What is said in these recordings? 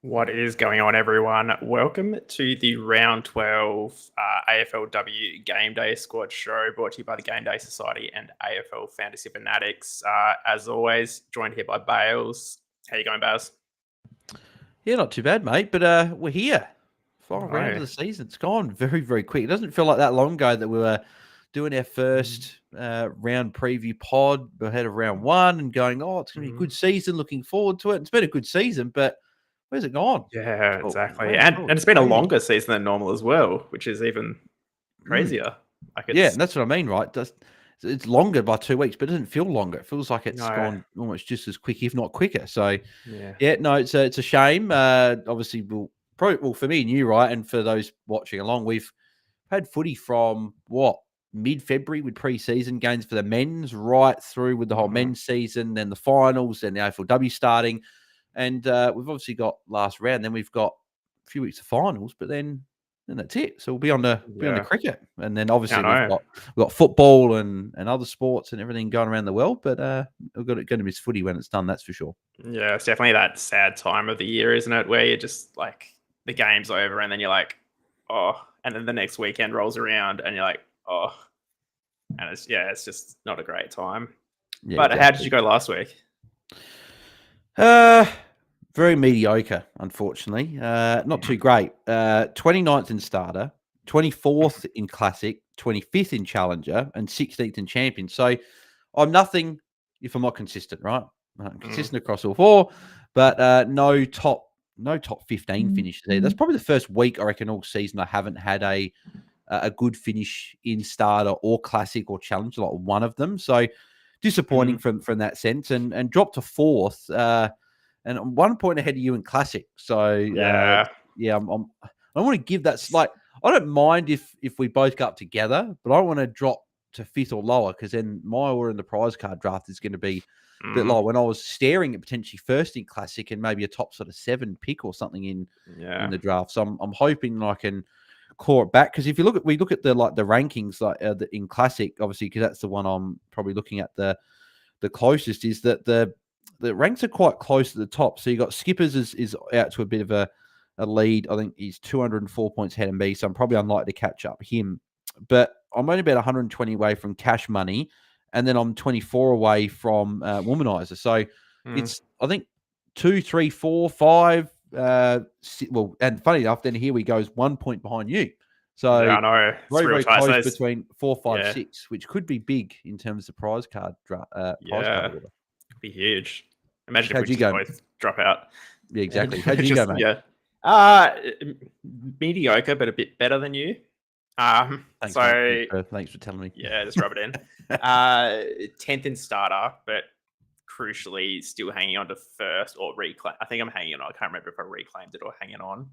What is going on, everyone? Welcome to the round 12 AFLW Game Day Squad show brought to you by the Game Day Society and AFL Fantasy Fanatics. As always, joined here by Bales. How you going, Bales? Yeah, not too bad, mate. But we're here. Final round of No. the season. It's gone very, very quick. It doesn't feel like that long ago that we were doing our first round preview pod ahead of round one and going, oh, it's going to be a good season. Looking forward to it. It's been a good season, but where's it gone? Yeah, Oh, exactly. wow, And it's been a crazy. longer season than normal as well, which is even crazier. Like Yeah, it's and that's what I mean, right? It's longer by 2 weeks, but it doesn't feel longer. It feels like it's no, gone almost just as quick, if not quicker. So, yeah. yeah, no, it's a shame. Obviously, for me and you, right, and for those watching along, we've had footy from mid-February with pre-season games for the men's, right through with the whole men's season, then the finals, then the AFLW starting, and we've obviously got last round. Then we've got a few weeks of finals, but then that's it. So we'll be on the Yeah. cricket, and then I obviously we've know. got football and other sports and everything going around the world. But we're going to miss footy when it's done. That's for sure. Yeah, it's definitely that sad time of the year, isn't it? Where you're just like, the game's over and then you're like, oh, and then the next weekend rolls around and you're like, oh, and it's just not a great time. Yeah, But how did exactly. you go last week? Very mediocre, unfortunately. Not too great. 29th in starter, 24th in classic, 25th in challenger, and 16th in champion. So I'm nothing if I'm not consistent, right? I'm consistent across all four, but no top 15 finishes there. That's probably the first week I reckon all season I haven't had a good finish in starter or classic or challenger, like one of them. So disappointing from that sense, and dropped to fourth. And I'm 1 point ahead of you in classic. So Yeah. yeah, I want to give that like I don't mind if we both go up together, but I want to drop to fifth or lower because then my order in the prize card draft is going to be a bit lower. When I was staring at potentially first in classic and maybe a top sort of 7 pick or something in the draft, so I'm hoping I can claw it back because if we look at the rankings in classic, obviously because that's the one I'm probably looking at the closest is that the ranks are quite close to the top. So you got Skippers is out to a bit of a lead. I think he's 204 points ahead of me, so I'm probably unlikely to catch up him. But I'm only about 120 away from Cash Money, and then I'm 24 away from Womanizer. So it's I think 2, 3, 4, 5. And funny enough, then here we goes 1 point behind you. So Yeah, I know. It's very, real very tight. close So between 4, 5, yeah, 6, which could be big in terms of prize card yeah, order. it'd be huge. Imagine if we How'd you just go? both drop out. Yeah, And exactly. How'd you go, mate? yeah. Uh Mediocre, but a bit better than you. Thanks, mate. So Thanks for telling me. yeah, just rub it in. 10th in starter, but crucially still hanging on to first or reclaim. I think I'm hanging on. I can't remember if I reclaimed it or hanging on.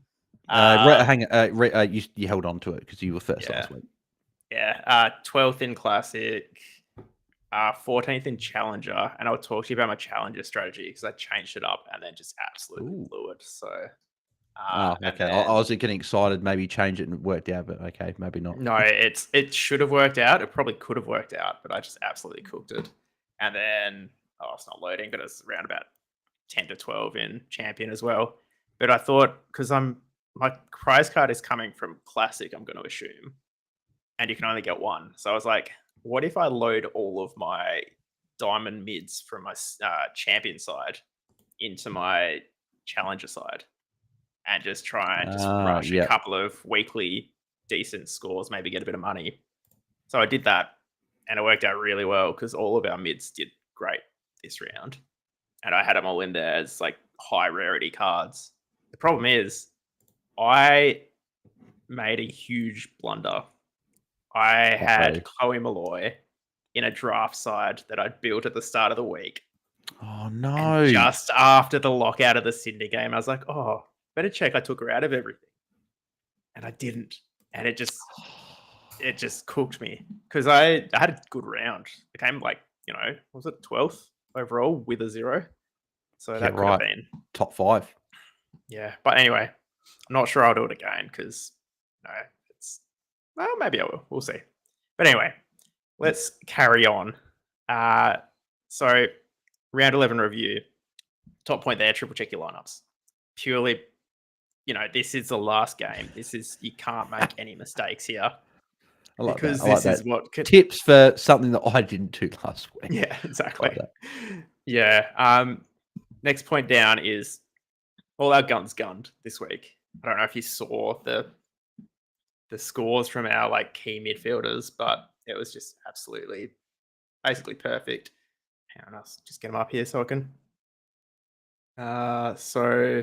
You held on to it because you were first Yeah. last week. Yeah. 12th in classic, 14th in challenger. And I'll talk to you about my challenger strategy because I changed it up and then just absolutely blew it. So Okay. then, I was getting excited. Maybe change it and it worked out, but okay, maybe not. no, it should have worked out. It probably could have worked out, but I just absolutely cooked it. And then it's not loading, but it's around about 10 to 12 in champion as well. But I thought because my prize card is coming from classic, I'm going to assume, and you can only get one. So I was like, what if I load all of my diamond mids from my champion side into my challenger side and just try and just rush a couple of weekly decent scores, maybe get a bit of money. So I did that and it worked out really well because all of our mids did great this round. And I had them all in there as like high rarity cards. The problem is I made a huge blunder. I had Chloe Malloy in a draft side that I'd built at the start of the week. Oh, no. And just after the lockout of the Sydney game, I was like, oh, better check I took her out of everything. And I didn't. And it just cooked me because I had a good round. It came like, was it 12th overall with a 0? So that could have been top 5. Yeah. But anyway, I'm not sure I'll do it again because maybe I will. We'll see. But anyway, let's carry on. So round 11 review. Top point there, triple check your lineups. Purely this is the last game. You can't make any mistakes here. I like Because that. I like this is that. what could, Tips for something that I didn't do last week. yeah, exactly. Like that. Yeah. Next point down is all our guns gunned this week. I don't know if you saw the scores from our like key midfielders, but it was just basically perfect. Hang on, I'll just get them up here so I can. So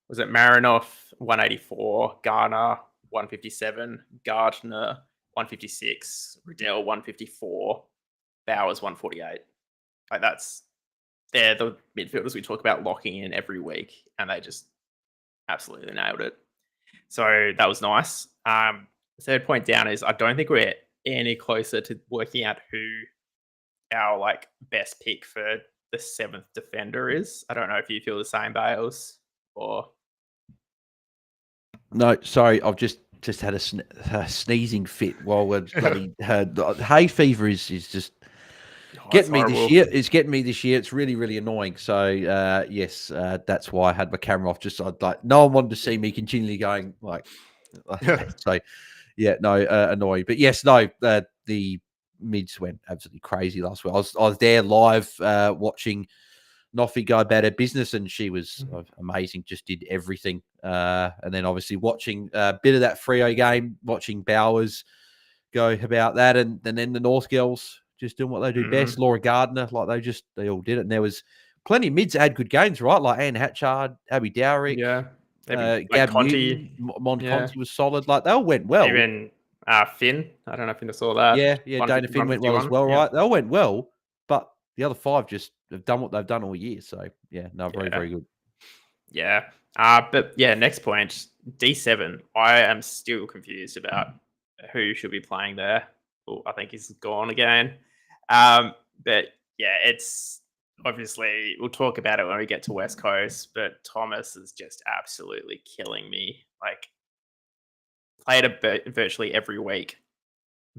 was it Marinoff 184, Garner 157, Gardner 156, Riddell 154, Bowers 148. Like they're the midfielders we talk about locking in every week, and they just absolutely nailed it. So that was nice. The third point down is I don't think we're any closer to working out who our like best pick for the 7th defender is. I don't know if you feel the same, Bales, or No, sorry, I've just had a sneezing fit while we're bloody hay fever is just getting me this year. It's getting me this year. It's really, really annoying. So yes, that's why I had my camera off. Just like no one wanted to see me continually going like so. Yeah, no, annoying. But yes, no, the mids went absolutely crazy last week. I was there live watching Noffy go about her business, and she was amazing. Just did everything, and then obviously watching a bit of that Freo game, watching Bowers go about that, and then the North girls just doing what they do best. Laura Gardner, like they all did it, and there was plenty of mids that had good games, right? Like Anne Hatchard, Abby Dowrick, Gab Conti, Newton, Conti was solid. Like they all went well. Even Finn, I don't know if you saw that. Yeah, Dana Finn went well as well, right? They all went well, but the other 5 just have done what they've done all year. So yeah, no, very, very good. Yeah. But yeah, next point, D7. I am still confused about who should be playing there. Oh, I think he's gone again. But yeah, it's obviously, we'll talk about it when we get to West Coast, but Thomas is just absolutely killing me. Like, played virtually every week,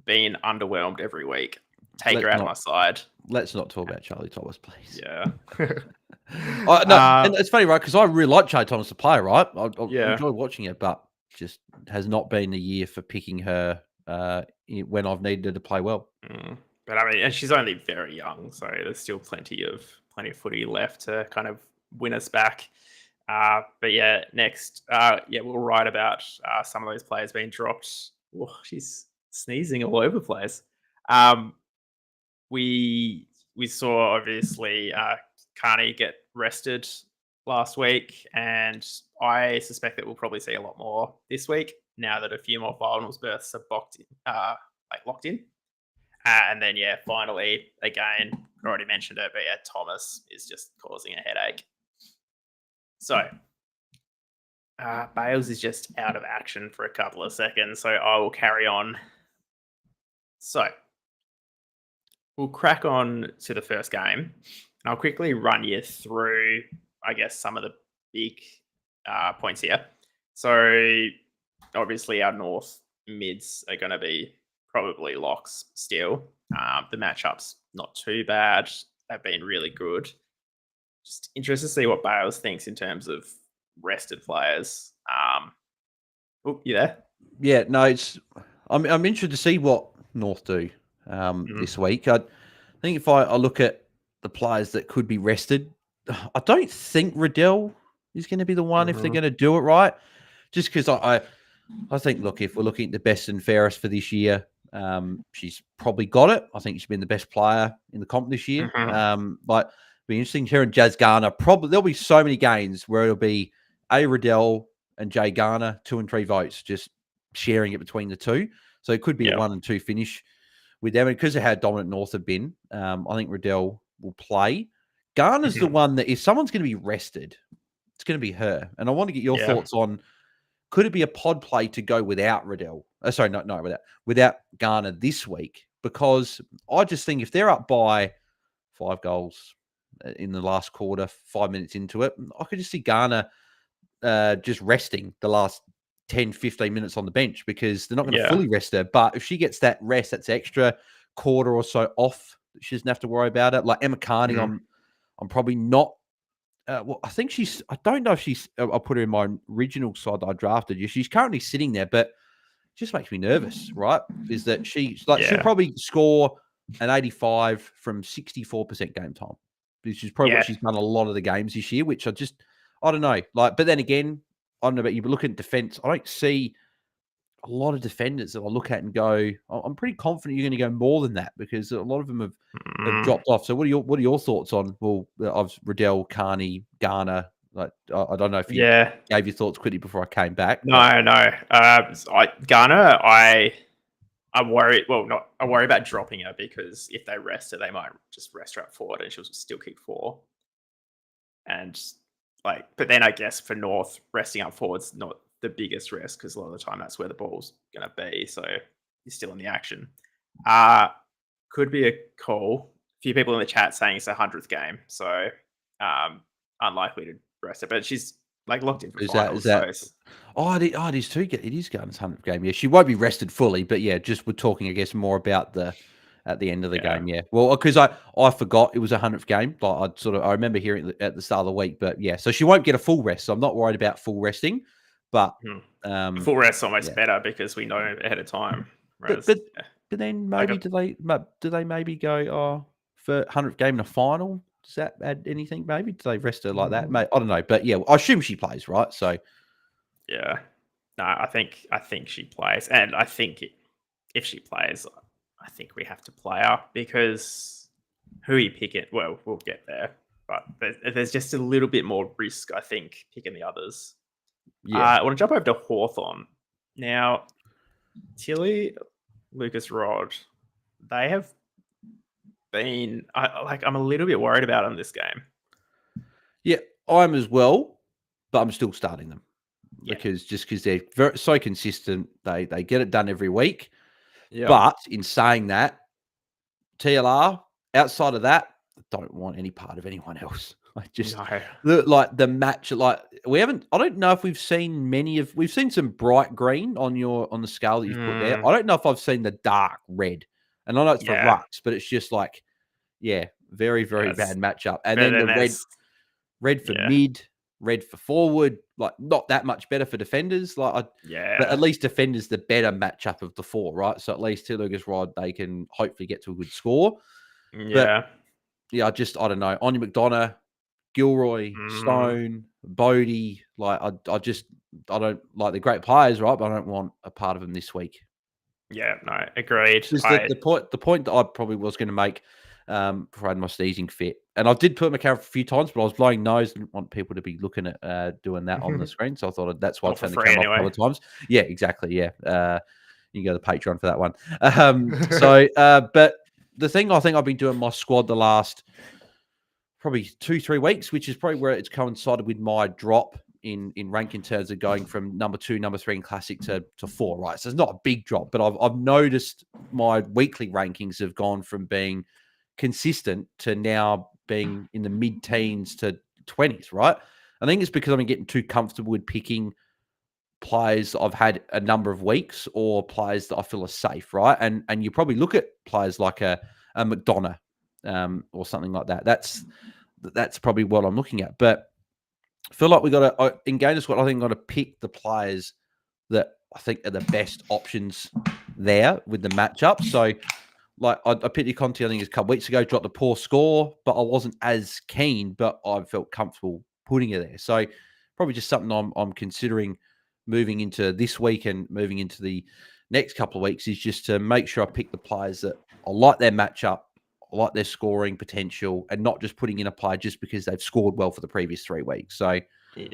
been underwhelmed every week. Take her out of my side. Let's not talk about Charlie Thomas, please. Yeah. And it's funny, right? Because I really like Charlie Thomas, the player, right? I enjoy watching it, but just has not been a year for picking her when I've needed her to play well. But I mean, and she's only very young, so there's still plenty of footy left to kind of win us back. But yeah, next, we'll write about some of those players being dropped. Oh, she's sneezing all over the place. We saw obviously Carney get rested last week, and I suspect that we'll probably see a lot more this week now that a few more finals berths are locked in. And then finally, again, I already mentioned it, but Thomas is just causing a headache. So Bales is just out of action for a couple of seconds, so I will carry on. So we'll crack on to the first game, and I'll quickly run you through, I guess, some of the big points here. So obviously our North mids are going to be probably locks still. The matchup's not too bad. They've been really good. Just interested to see what Bales thinks in terms of rested players. You there? Yeah, no, I'm interested to see what North do this week. I think if I look at the players that could be rested, I don't think Riddell is going to be the one if they're going to do it right. Just because I think, look, if we're looking at the best and fairest for this year, she's probably got it. I think she's been the best player in the comp this year. But it'll be interesting hearing Jazz Garner. Probably there'll be so many games where it'll be A. Riddell and Jay Garner, 2 and 3 votes, just sharing it between the two. So it could be a 1 and 2 finish with them. And because of how dominant North have been, I think Riddell will play. Garner's the one that if someone's going to be rested, it's going to be her. And I want to get your thoughts on, could it be a pod play to go without Riddell? Without Garner this week? Because I just think if they're up by 5 goals in the last quarter, 5 minutes into it, I could just see Garner just resting the last 10, 15 minutes on the bench because they're not going to fully rest her. But if she gets that rest, that's extra quarter or so off, she doesn't have to worry about it. Like Emma Carney, I'm probably not Well, I think she's. I don't know if she's. I put her in my original side that I drafted. She's currently sitting there, but just makes me nervous. Right? Is that she's like she'll Yeah. probably score an 85 from 64% game time, which is probably what she's done a lot of the games this year. Which I don't know. Like, but then again, I don't know about you, but looking at defense, I don't see a lot of defenders that I look at and go, I'm pretty confident you're going to go more than that because a lot of them have dropped off. So what are your thoughts on? Well, I've Riddell, Carney, Garner. Like I don't know if you gave your thoughts quickly before I came back. No. Garner, I worry. Well, not I worry about dropping her because if they rest her, they might just rest her up forward and she'll still kick 4. And but then I guess for North, resting up forward's not the biggest risk because a lot of the time that's where the ball's going to be. So you're still in the action. Could be a call. A few people in the chat saying it's a 100th game. So unlikely to rest her. But she's locked in for finals. It is too. It is Garner's 100th game. Yeah, she won't be rested fully. But yeah, just we're talking, I guess, more about at the end of the game. Yeah. Well, because I forgot it was a 100th game. Like I remember hearing it at the start of the week. But yeah, so she won't get a full rest. So I'm not worried about full resting. But full rest almost better because we know ahead of time. Whereas, but then maybe do they maybe go for 100th game in a final? Does that add anything? Maybe do they rest her like that? Mate, I don't know. But yeah, I assume she plays, right? So yeah, no, I think she plays, and I think if she plays, I think we have to play her because who you pick it. Well, we'll get there, but there's just a little bit more risk, I think, picking the others. Yeah, I want to jump over to Hawthorn now. Tilly, Lucas Rod, they have been. I'm a little bit worried about them this game. Yeah, I'm as well, but I'm still starting them because they're so consistent. They get it done every week. Yeah. But in saying that, TLR outside of that, I don't want any part of anyone else. The match. We haven't. I don't know if we've seen we've seen some bright green on the scale that you've put there. I don't know if I've seen the dark red, and I know it's for rucks, but it's just very very bad matchup. And then the red for mid, red for forward. Not that much better for defenders. But at least defenders the better matchup of the 4, right? So at least to Lucas Rod, they can hopefully get to a good score. Yeah. But, I don't know. Anya McDonough, Gilroy, Stone, Bodie. I don't like the great players, right? But I don't want a part of them this week. Yeah, no, agreed. The point that I probably was going to make before I had my sneezing fit, and I did put my camera a few times, but I was blowing nose and didn't want people to be looking at doing that on the screen. So I thought that's why I turned the camera off a couple of times. Yeah, exactly. Yeah, you can go to the Patreon for that one. But the thing I think I've been doing my squad the last probably 2-3 weeks, which is probably where it's coincided with my drop in rank in terms of going from number 2, number 3 in classic to 4, right? So it's not a big drop, but I've noticed my weekly rankings have gone from being consistent to now being in the mid-teens to 20s, right? I think it's because I've been getting too comfortable with picking players that I've had a number of weeks or players that I feel are safe, right? And you probably look at players like a McDonough or something like that. That's probably what I'm looking at. But I feel like we got to in Gainer Squad. I think got to pick the players that I think are the best options there with the matchup. So, I picked Conti, I think it's a couple weeks ago, dropped a poor score, but I wasn't as keen, but I felt comfortable putting it there. So, probably just something I'm considering moving into this week and moving into the next couple of weeks is just to make sure I pick the players that I like their matchup, I like their scoring potential, and not just putting in a player just because they've scored well for the previous 3 weeks. So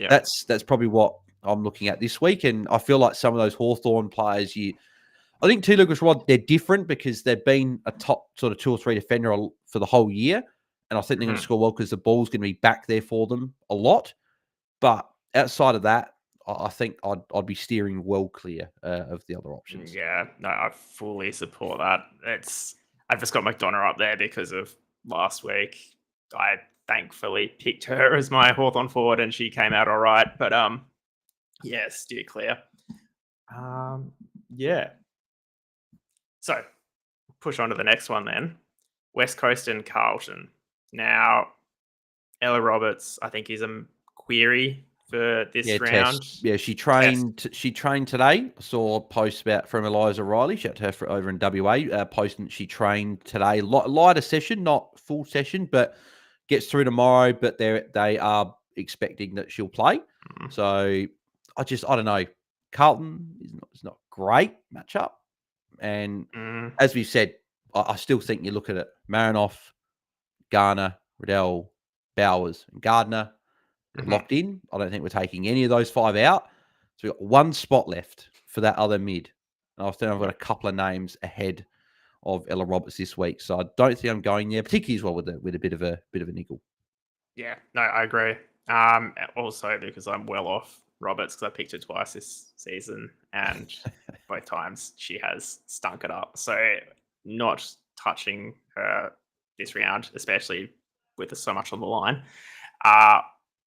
that's probably what I'm looking at this week. And I feel like some of those Hawthorn players, I think T. Lucas Rod, they're different because they've been a top sort of 2 or 3 defender for the whole year. And I think they're going to score well because the ball's going to be back there for them a lot. But outside of that, I think I'd be steering well clear of the other options. Yeah, no, I fully support that. I've just got McDonough up there because of last week. I thankfully picked her as my Hawthorn forward and she came out all right. But steer clear. Yeah. So push on to the next one then. West Coast and Carlton. Now, Ella Roberts, I think, is a query for this round. Test. Yeah, she trained. She trained today. I saw a post about from Eliza Riley. Shout out to her for over in WA. Posting she trained today. Lighter session, not full session, but gets through tomorrow. But they are expecting that she'll play. So I don't know. Carlton is not great matchup, and as we've said, I still think you look at it: Marinoff, Garner, Riddell, Bowers, and Gardner. Locked in. I don't think we're taking any of those 5 out. So we've got one spot left for that other mid. And I've got a couple of names ahead of Ella Roberts this week. So I don't think I'm going there, particularly as well with a bit of a nickel. Yeah, no, I agree. Also because I'm well off Roberts because I picked her twice this season, and both times she has stunk it up. So not touching her this round, especially with so much on the line.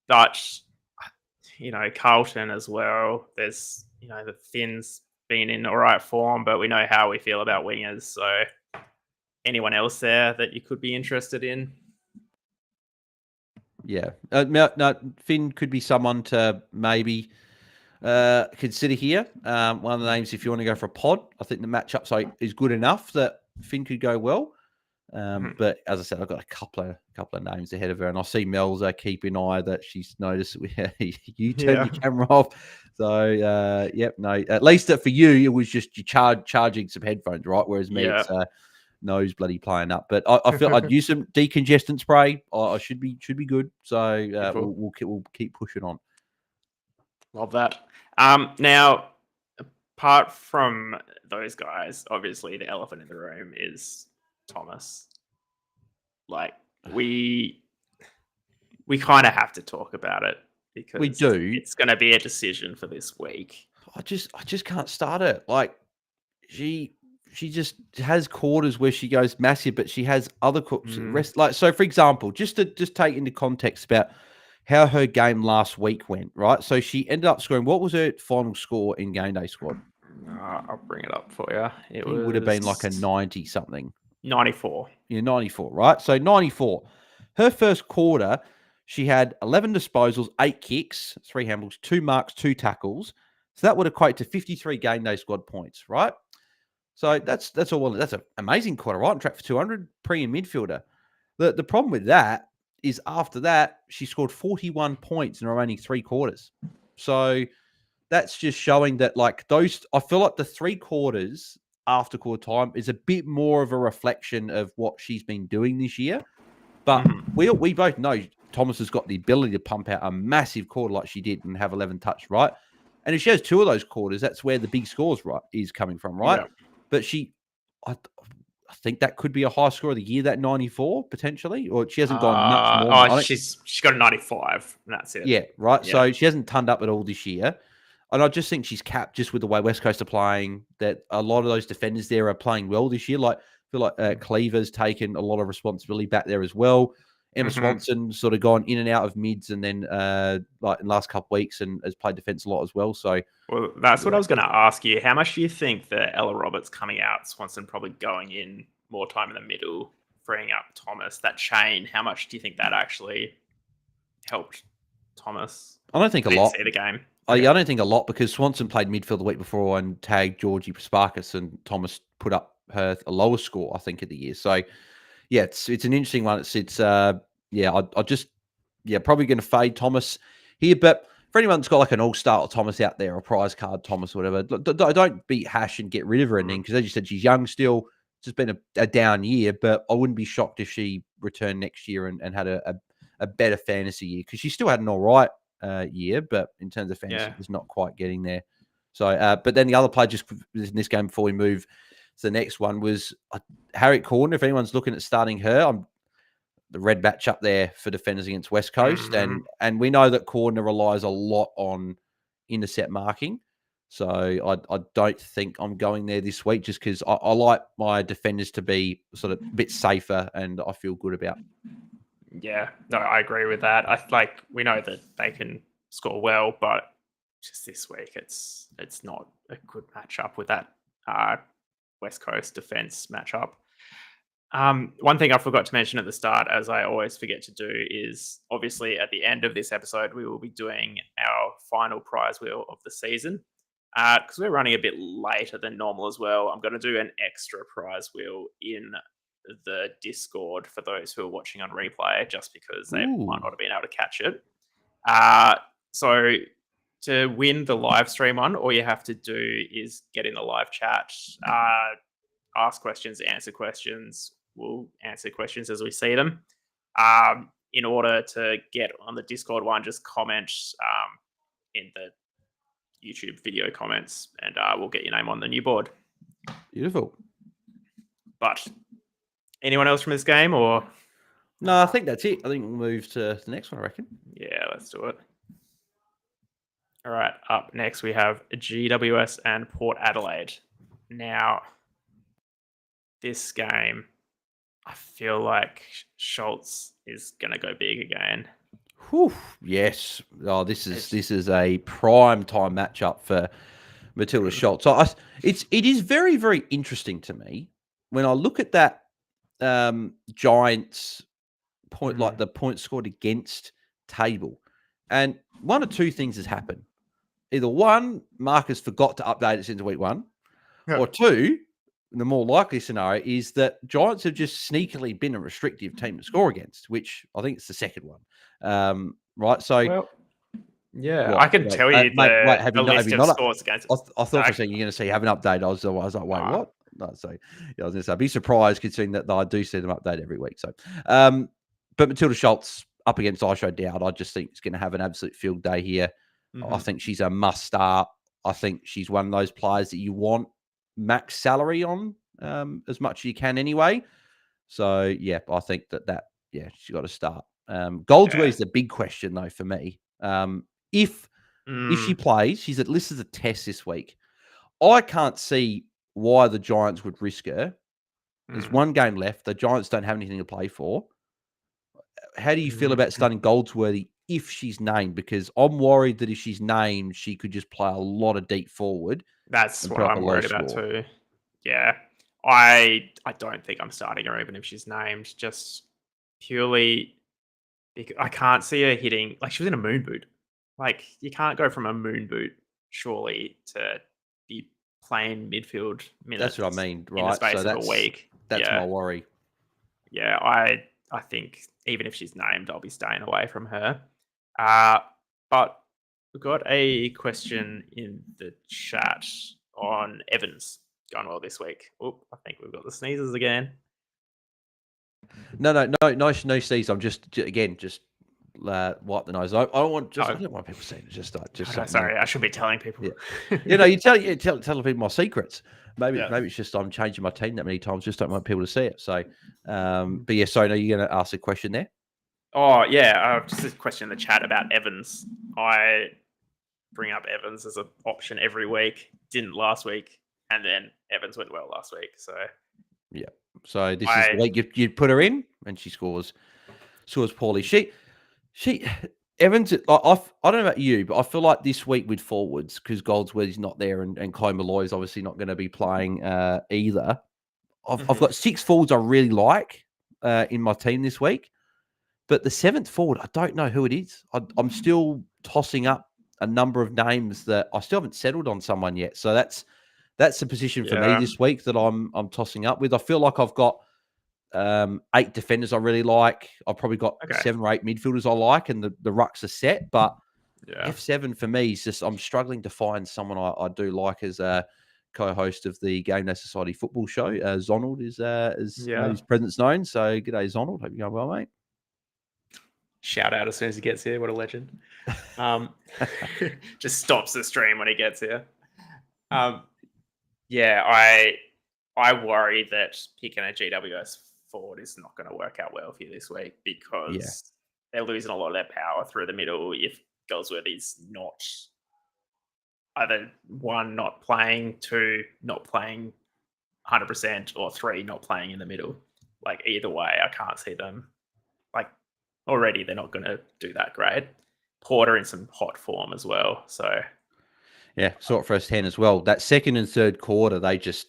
But Carlton as well. There's the Finn's been in all right form, but we know how we feel about wingers. So anyone else there that you could be interested in? Yeah, no, Finn could be someone to maybe consider here. One of the names, if you want to go for a pod, I think the matchup is good enough that Finn could go well. But as I said, I've got a couple of names ahead of her, and I see Mel's keeping an eye that she's noticed you turn your camera off. So no. At least for you, it was just you charging some headphones, right? Whereas me, it's nose bloody playing up. But I feel I'd use some decongestant spray. I should be good. So we'll keep pushing on. Love that. Now, apart from those guys, obviously the elephant in the room is Thomas. Like we kind of have to talk about it because we do. It's going to be a decision for this week. I just can't start it. Like she just has quarters where she goes massive, but she has other rest. Like so, for example, just to take into context about how her game last week went, right? So she ended up scoring. What was her final score in GameDay squad? I'll bring it up for you. It would have been like a 90 something. 94. Yeah, 94, right? So 94. Her first quarter, she had 11 disposals, 8 kicks, 3 handballs, 2 marks, 2 tackles. So that would equate to 53 GameDay squad points, right? So that's all. That's an amazing quarter, right? On track for 200, pre and midfielder. The problem with that is after that, she scored 41 points in the remaining 3 quarters. So that's just showing that like those, I feel like the 3 quarters after quarter time is a bit more of a reflection of what she's been doing this year. But we both know Thomas has got the ability to pump out a massive quarter like she did and have 11 touch, right? And if she has 2 of those quarters, that's where the big scores is coming from, right? Yeah. But I think that could be a high score of the year, that 94 potentially, or she hasn't gone much more. She's got a 95. And that's it. Yeah, right. Yeah. So she hasn't turned up at all this year. And I just think she's capped just with the way West Coast are playing, that a lot of those defenders there are playing well this year. Like, I feel like Cleaver's taken a lot of responsibility back there as well. Emma Swanson sort of gone in and out of mids and then like in the last couple of weeks and has played defense a lot as well. So, well, that's what I was going to ask you. How much do you think that Ella Roberts coming out, Swanson probably going in more time in the middle, freeing up Thomas, that chain, how much do you think that actually helped Thomas? I don't think a lot. See the game. I don't think a lot because Swanson played midfield the week before and tagged Georgie Pasparkas and Thomas put up a lower score, I think, of the year. So, yeah, it's an interesting one. It's I just probably going to fade Thomas here. But for anyone that's got like an all-star or Thomas out there, or prize card Thomas or whatever, don't beat Hash and get rid of her and then because as you said, she's young still. It's just been a down year, but I wouldn't be shocked if she returned next year and had a better fantasy year because she still had an all right year, but in terms of fantasy, it's not quite getting there. So, but then the other play just in this game before we move to the next one was Harriet Corden. If anyone's looking at starting her, the red match up there for defenders against West Coast, and we know that Corden relies a lot on intercept marking. So I don't think I'm going there this week just because I like my defenders to be sort of a bit safer and I feel good about. Yeah, no, I agree with that. We know that they can score well, but just this week, it's not a good matchup with that West Coast defense matchup. One thing I forgot to mention at the start, as I always forget to do, is obviously at the end of this episode, we will be doing our final prize wheel of the season. Because we're running a bit later than normal as well, I'm going to do an extra prize wheel in the Discord for those who are watching on replay, just because they might not have been able to catch it. So to win the live stream one, all you have to do is get in the live chat, ask questions, answer questions. We'll answer questions as we see them. In order to get on the Discord one, just comment in the YouTube video comments, and we'll get your name on the new board. Beautiful. But anyone else from this game, or no? I think that's it. I think we'll move to the next one, I reckon. Yeah, let's do it. All right, up next we have GWS and Port Adelaide. Now, this game, I feel like Schultz is going to go big again. Whew, yes. Oh, this is a prime time matchup for Matilda Schultz. So it is very, very interesting to me when I look at that Giants point, like the points scored against table, and one or two things has happened. Either one, Marcus forgot to update it since week one, or two, the more likely scenario is that Giants have just sneakily been a restrictive team to score against, which I think it's the second one. Right? So, well, yeah, I can tell you have you list of scores against. I thought for a second you're going to say have an update. I was like, wait, what? No, so yeah, I was going to say, I'd be surprised considering that I do see them update every week. So, but Matilda Schultz up against Aisho Dowd, I just think is going to have an absolute field day here. I think she's a must start. I think she's one of those players that you want max salary on as much as you can anyway. So yeah, I think she's got to start. Goldsworthy is the big question though for me. If she plays, she's at least as a test this week. I can't see why the Giants would risk her. There's one game left. The Giants don't have anything to play for. How do you feel about starting Goldsworthy if she's named? Because I'm worried that if she's named, she could just play a lot of deep forward. That's what I'm worried about too. Yeah. I don't think I'm starting her even if she's named, just purely because I can't see her hitting, like she was in a moon boot. Like you can't go from a moon boot surely to be playing midfield minutes. That's what I mean, right? In the space of a week. That's my worry. Yeah, I think even if she's named, I'll be staying away from her. But we've got a question in the chat on Evans going well this week. Oh, I think we've got the sneezes again. No sneeze. I'm just wipe the nose. I don't want people seeing it. Just sorry, I should be telling people. Yeah. You tell people my secrets. Maybe it's just I'm changing my team that many times. Just don't want people to see it. So, but yeah. So, are you going to ask a question there? Oh yeah, just a question in the chat about Evans. I bring up Evans as an option every week. Didn't last week, and then Evans went well last week. So yeah. So this is the week you put her in, and she scores poorly. She Evans. I don't know about you, but I feel like this week with forwards because Goldsworthy's not there, and Chloe Malloy is obviously not going to be playing either. I've got 6 forwards I really like in my team this week. But the 7th forward, I don't know who it is. I'm still tossing up a number of names that I still haven't settled on someone yet. So that's the position for me this week that I'm tossing up with. I feel like I've got 8 defenders I really like. I've probably got 7 or 8 midfielders I like, and the rucks are set. But F7 for me is just I'm struggling to find someone I do like as a co-host of the GameDay Society football show. Zonald is his presence known. So g'day Zonald. Hope you're going well, mate. Shout out as soon as he gets here. What a legend. Just stops the stream when he gets here. I worry that picking a GWS forward is not going to work out well for you this week because they're losing a lot of their power through the middle if Goldsworthy's not either 1, not playing, 2, not playing 100%, or 3, not playing in the middle. Like either way, I can't see them. Like already they're not going to do that great. Porter in some hot form as well. So yeah, saw it firsthand as well. That second and third quarter, they just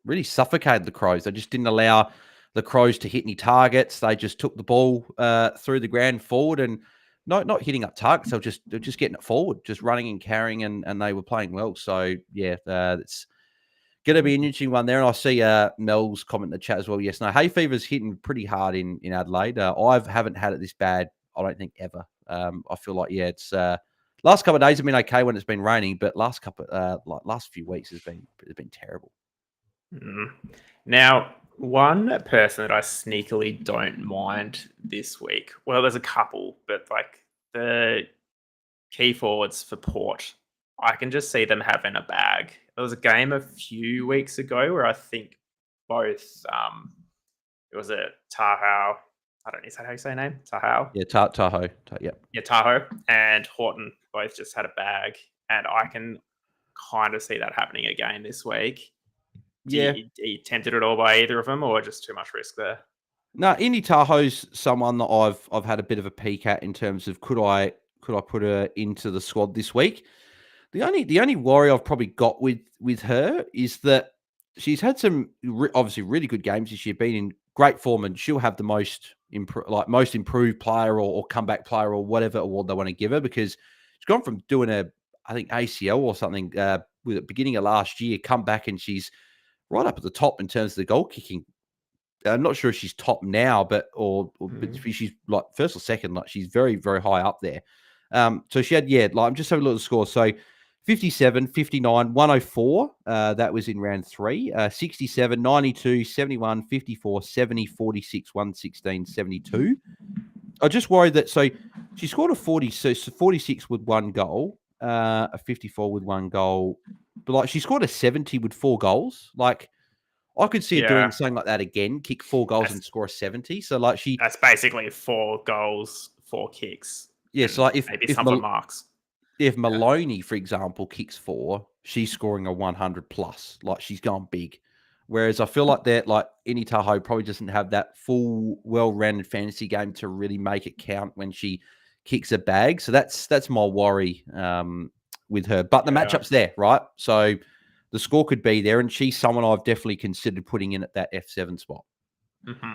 really suffocated the Crows. They just didn't allow the Crows to hit any targets. They just took the ball through the ground forward and not hitting up targets. They're just getting it forward, just running and carrying, and they were playing well. So yeah, it's going to be an interesting one there. And I see Mel's comment in the chat as well. Yes, no, hay fever's hitting pretty hard in Adelaide. I haven't had it this bad, I don't think, ever. I feel like, yeah, it's last couple of days have been okay when it's been raining, but last few weeks has been terrible. Now, one person that I sneakily don't mind this week, well, there's a couple, but like the key forwards for Port, I can just see them having a bag. There was a game a few weeks ago where I think both, it was a Tahoe, I don't know, is that how you say her name? Tahoe? Yeah, Tahoe. Yep. Yeah, Tahoe and Horton both just had a bag, and I can kind of see that happening again this week. Yeah. Are you tempted at all by either of them, or just too much risk there? No, Indy Tahoe's someone that I've had a bit of a peek at in terms of could I put her into the squad this week. The only worry I've probably got with her is that she's had some obviously really good games this year, been in great form, and she'll have the most improved player or comeback player or whatever award they want to give her, because she's gone from doing I think ACL or something with the beginning of last year, come back and she's right up at the top in terms of the goal kicking. I'm not sure if she's top now, but she's like first or second. Like she's very, very high up there. So she had, I'm just having a look at the score. So 57, 59, 104. That was in round 3. 67, 92, 71, 54, 70, 46, 116, 72. I just worried that, so she scored a 40, so 46 with 1 goal, a 54 with 1 goal, but like she scored a 70 with 4 goals. Like, I could see her doing something like that again, kick 4 goals and score a 70. So like that's basically 4 goals, 4 kicks. Yeah, so like maybe some marks. If Maloney, for example, kicks 4, she's scoring a 100 plus. Like she's gone big. Whereas I feel like that, like Indy Tahoe probably doesn't have that full, well-rounded fantasy game to really make it count when she kicks a bag. So that's my worry with her. But the matchup's there, right? So the score could be there, and she's someone I've definitely considered putting in at that F7 spot. Mm-hmm.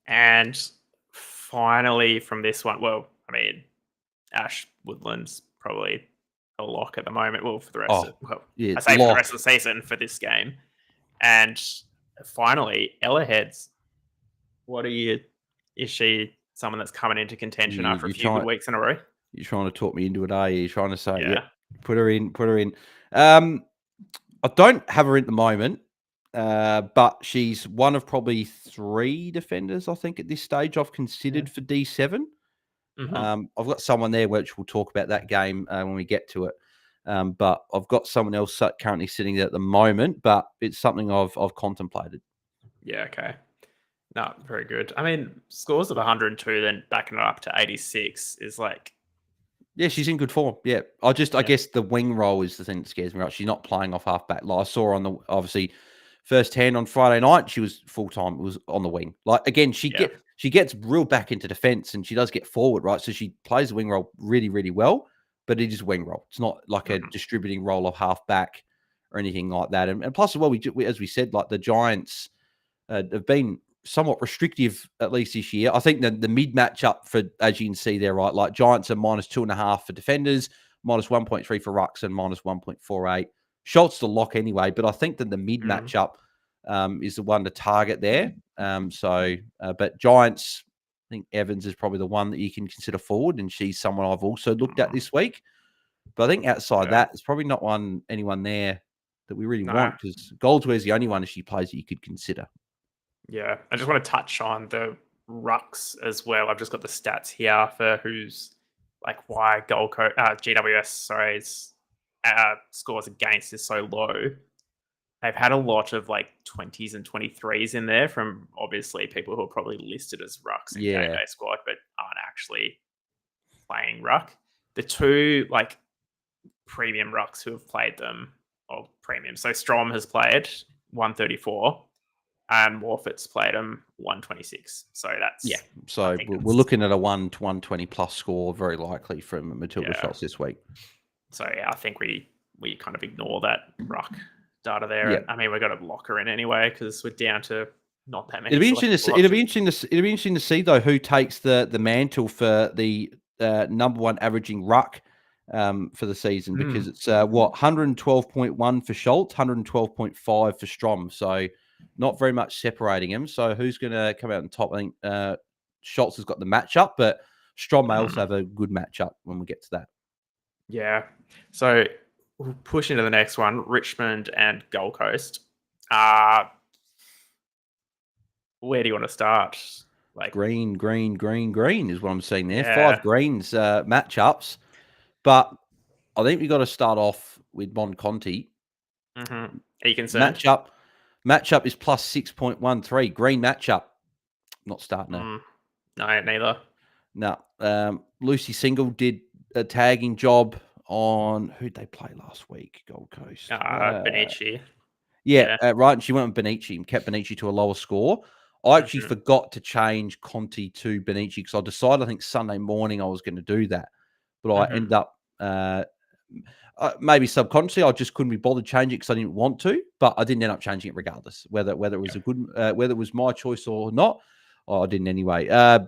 And finally, from this one, well, I mean, Ash Woodland's probably a lock at the moment. Well, for the rest of for the rest of the season for this game. And finally, Ella Heads. Is she someone that's coming into contention after a few good weeks in a row? You're trying to talk me into it, are you? You're trying to say, put her in. I don't have her in at the moment, but she's one of probably 3 defenders, I think, at this stage I've considered for D7. Mm-hmm. I've got someone there, which we'll talk about that game when we get to it. But I've got someone else currently sitting there at the moment, but it's something I've contemplated. Yeah, okay. No, very good. I mean, scores of 102, then backing it up to 86 is like... Yeah, she's in good form. Yeah. I guess the wing role is the thing that scares me, right? She's not playing off halfback. Like I saw her on the, obviously, first hand on Friday night, she was full-time. It was on the wing. Like, again, she gets real back into defense, and she does get forward, right? So she plays the wing role really, really well, but it is wing role. It's not like a distributing role of halfback or anything like that. And plus, as well, we as we said, like the Giants have been somewhat restrictive, at least this year. I think the mid matchup for, as you can see there, right, like Giants are -2.5 for defenders, -1.3 for rucks, and -1.48. Schultz the lock anyway, but I think that the mid matchup is the one to target there. But Giants, I think Evans is probably the one that you can consider forward, and she's someone I've also looked at this week. But I think outside that, there's probably not anyone there that we really want, because Goldsware's the only one, if she plays, that you could consider. Yeah, I just want to touch on the rucks as well. I've just got the stats here for who's like why GWS, scores against is so low. They've had a lot of like 20s and 23s in there from obviously people who are probably listed as rucks in GameDay squad, but aren't actually playing ruck. The 2 like premium rucks who have played them, or premium. So Strom has played 134. And Warford's played them 126. So that's... Yeah. So we're looking at a 120 plus score, very likely, from Matilda Schultz this week. So, yeah, I think we kind of ignore that ruck data there. Yeah. I mean, we've got to lock her in anyway, because we're down to not that many. It'll be interesting to see though who takes the mantle for the number one averaging ruck for the season, because it's 112.1 for Schultz, 112.5 for Strom. So not very much separating him. So who's going to come out on top? I think Schultz has got the matchup, but Strom may also have a good matchup when we get to that. Yeah. So we'll push into the next one, Richmond and Gold Coast. Where do you want to start? Like green is what I'm seeing there. Yeah. 5 greens matchups, but I think we got to start off with Mon Conti. Are you concerned? Matchup is plus 6.13. Green matchup. Not starting her. No, neither. No. Lucy Single did a tagging job on who'd they play last week? Gold Coast. Benici. Yeah, right. And she went with Benici and kept Benici to a lower score. I actually forgot to change Conti to Benici because I decided, I think, Sunday morning I was going to do that. But I ended up, maybe subconsciously, I just couldn't be bothered changing it because I didn't want to. But I didn't end up changing it regardless, whether it was a good, whether it was my choice or not. I didn't anyway.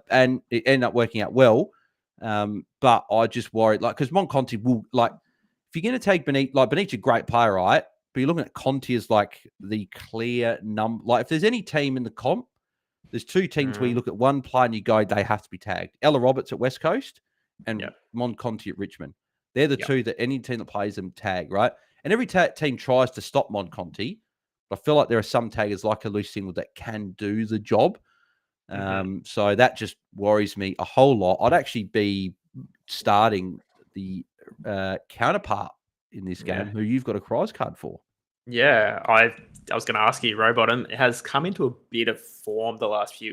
And it ended up working out well. But I just worried, because Mon Conti will, if you're going to take Benici, Benici's a great player, right? But you're looking at Conti as the clear number. If there's any team in the comp, there's 2 teams where you look at one player and you go, they have to be tagged. Ella Roberts at West Coast and Mon Conti at Richmond. They're the 2 that any team that plays them tag, right? And every team tries to stop Mon Conti. But I feel like there are some taggers like a Lucy Single that can do the job. So that just worries me a whole lot. I'd actually be starting the counterpart in this game, who you've got a prize card for. Yeah, I was going to ask you, Rowbottom has come into a bit of form the last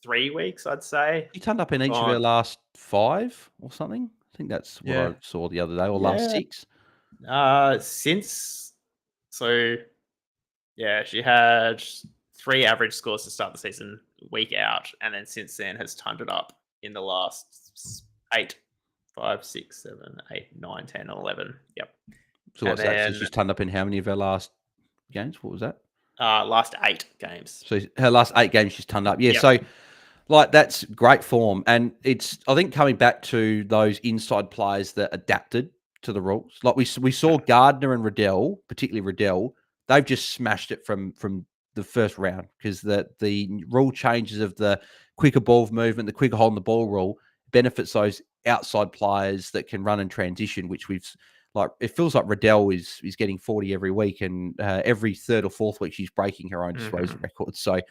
3 weeks, I'd say. He turned up in each of her last 5 or something. I think that's what I saw the other day, or last 6. She had 3 average scores to start the season, week out, and then since then has turned it up in the last 8, 5, 6, 7, 8, 9, 10, 11. Yep. So what's that? So she's turned up in how many of her last games? What was that? Last 8 games. So her last 8 games she's turned up. Yeah, so that's great form. And it's, I think, coming back to those inside players that adapted to the rules. We saw Gardner and Riddell, particularly Riddell, they've just smashed it from the first round because the rule changes of the quicker ball movement, the quicker holding the ball rule benefits those outside players that can run and transition, which we've it feels like Riddell is getting 40 every week, and every 3rd or 4th week she's breaking her own disposal records. So,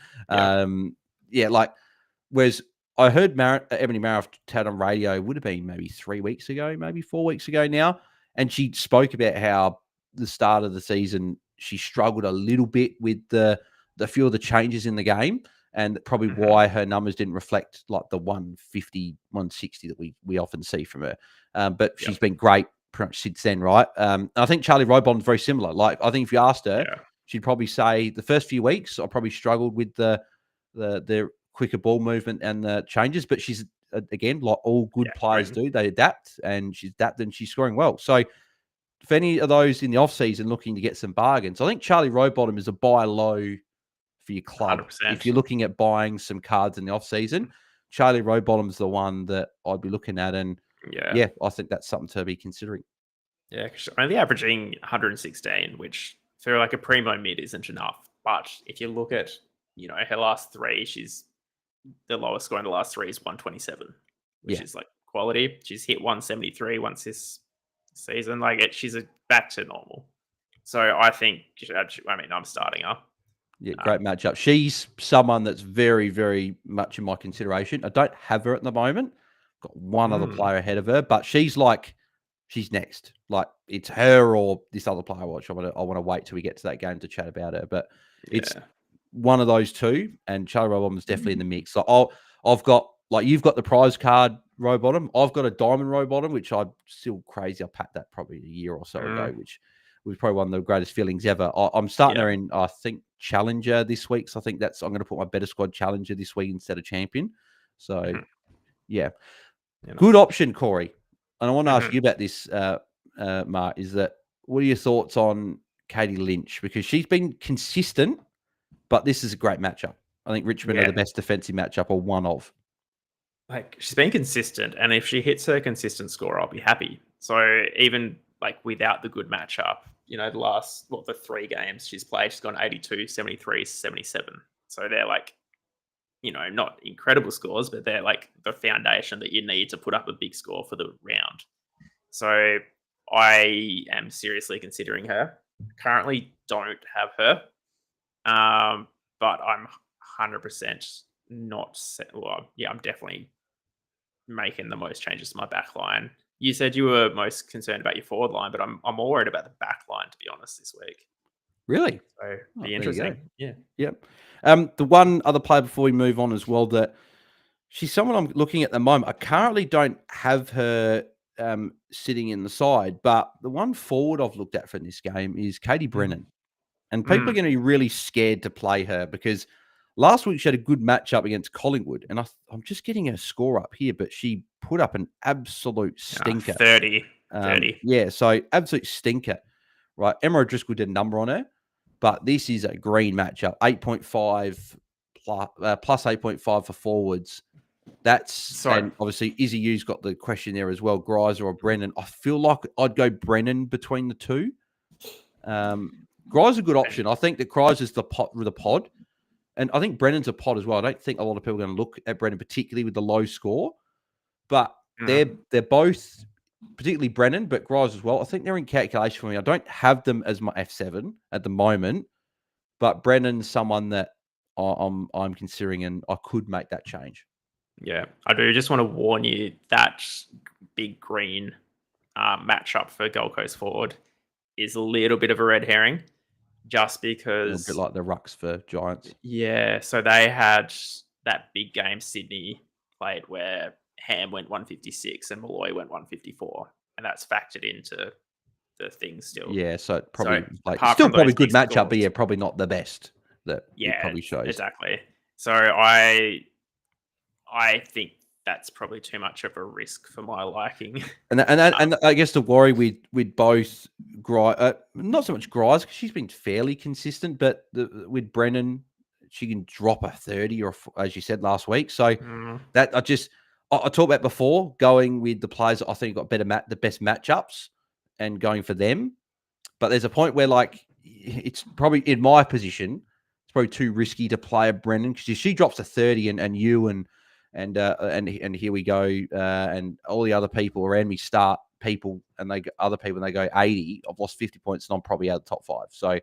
whereas I heard Ebony Maroff had on radio, would have been maybe 3 weeks ago, maybe 4 weeks ago now, and she spoke about how the start of the season she struggled a little bit with the few of the changes in the game, and probably why her numbers didn't reflect the 150, 160 that we often see from her. But she's been great pretty much since then, right? I think Charlie Robon's very similar. I think if you asked her, she'd probably say the first few weeks I probably struggled with the quicker ball movement and the changes, but she's again, like all good players do, they adapt, and she's adapted and she's scoring well. So if any of those in the off season looking to get some bargains, I think Charlie Rowbottom is a buy low for your club. 100%. If you're looking at buying some cards in the off season, Charlie Rowbottom's the one that I'd be looking at, and I think that's something to be considering. Yeah, she's only averaging 116, which for a primo mid isn't enough. But if you look at her last 3, she's the lowest score in the last 3 is 127, which is quality. She's hit 173 once this season. She's back to normal. So I think I'm starting her. Yeah, great matchup. She's someone that's very, very much in my consideration. I don't have her at the moment. Got one other player ahead of her, but she's next. It's her or this other player. Watch. I want to wait till we get to that game to chat about her. But it's one of those 2, and Charlie Rowbottom is definitely in the mix. So I've got you've got the prize card Rowbottom. I've got a diamond Rowbottom, which I'm still crazy. I packed that probably a year or so ago, which was probably one of the greatest feelings ever. I'm starting her in, I think, Challenger this week. So I think I'm going to put my better squad Challenger this week instead of Champion. So good option, Corey. And I want to ask you about this, Mark, is that what are your thoughts on Katie Lynch? Because she's been consistent, but this is a great matchup. I think Richmond are the best defensive matchup, or one of. Like, she's been consistent, and if she hits her consistent score, I'll be happy. So even like without the good matchup, the 3 games she's played, she's gone 82, 73, 77. So they're like, not incredible scores, but they're like the foundation that you need to put up a big score for the round. So I am seriously considering her. Currently don't have her, but I'm 100% not. I'm definitely making the most changes to my back line. You said you were most concerned about your forward line, but I'm more worried about the back line, to be honest, this week. Really? So be there you go. interesting. Yeah. Yep. The one other player before we move on as well, that she's someone I'm looking at the moment. I currently don't have her sitting in the side, but the one forward I've looked at for this game is Katie Brennan. And people are going to be really scared to play her because last week she had a good matchup against Collingwood. And I'm just getting her score up here, but she put up an absolute stinker. 30. Yeah, so absolute stinker. Right. Emma O'Driscoll did a number on her, but this is a green matchup. 8.5 plus 8.5 for forwards. And obviously Izzy U's got the question there as well, Greiser or Brennan. I feel like I'd go Brennan between the two. Greiser's a good option. I think that Greiser's the pod. And I think Brennan's a pod as well. I don't think a lot of people are going to look at Brennan, particularly with the low score. But they're both, particularly Brennan, but Greiser as well. I think they're in calculation for me. I don't have them as my F7 at the moment, but Brennan's someone that I'm considering, and I could make that change. Yeah, I do just want to warn you that big green matchup for Gold Coast forward is a little bit of a red herring, just because a bit like the rucks for Giants. Yeah, so they had that big game Sydney played where Ham went 156 and Malloy went 154, and that's factored into the thing still. Yeah, so probably still probably good matchup, but yeah, probably not the best that it probably shows. Exactly. So I think that's probably too much of a risk for my liking. And I guess the worry with both not so much Grice, because she's been fairly consistent, but with Brennan, she can drop a 30, or as you said last week. So that I talked about before, going with the players that I think got the best matchups and going for them. But there's a point where, like, it's probably in my position, it's probably too risky to play a Brennan, because if she drops a 30 and you and here we go, and all the other people around me start people, and they go 80. I've lost 50 points, and I'm probably out of the top 5. So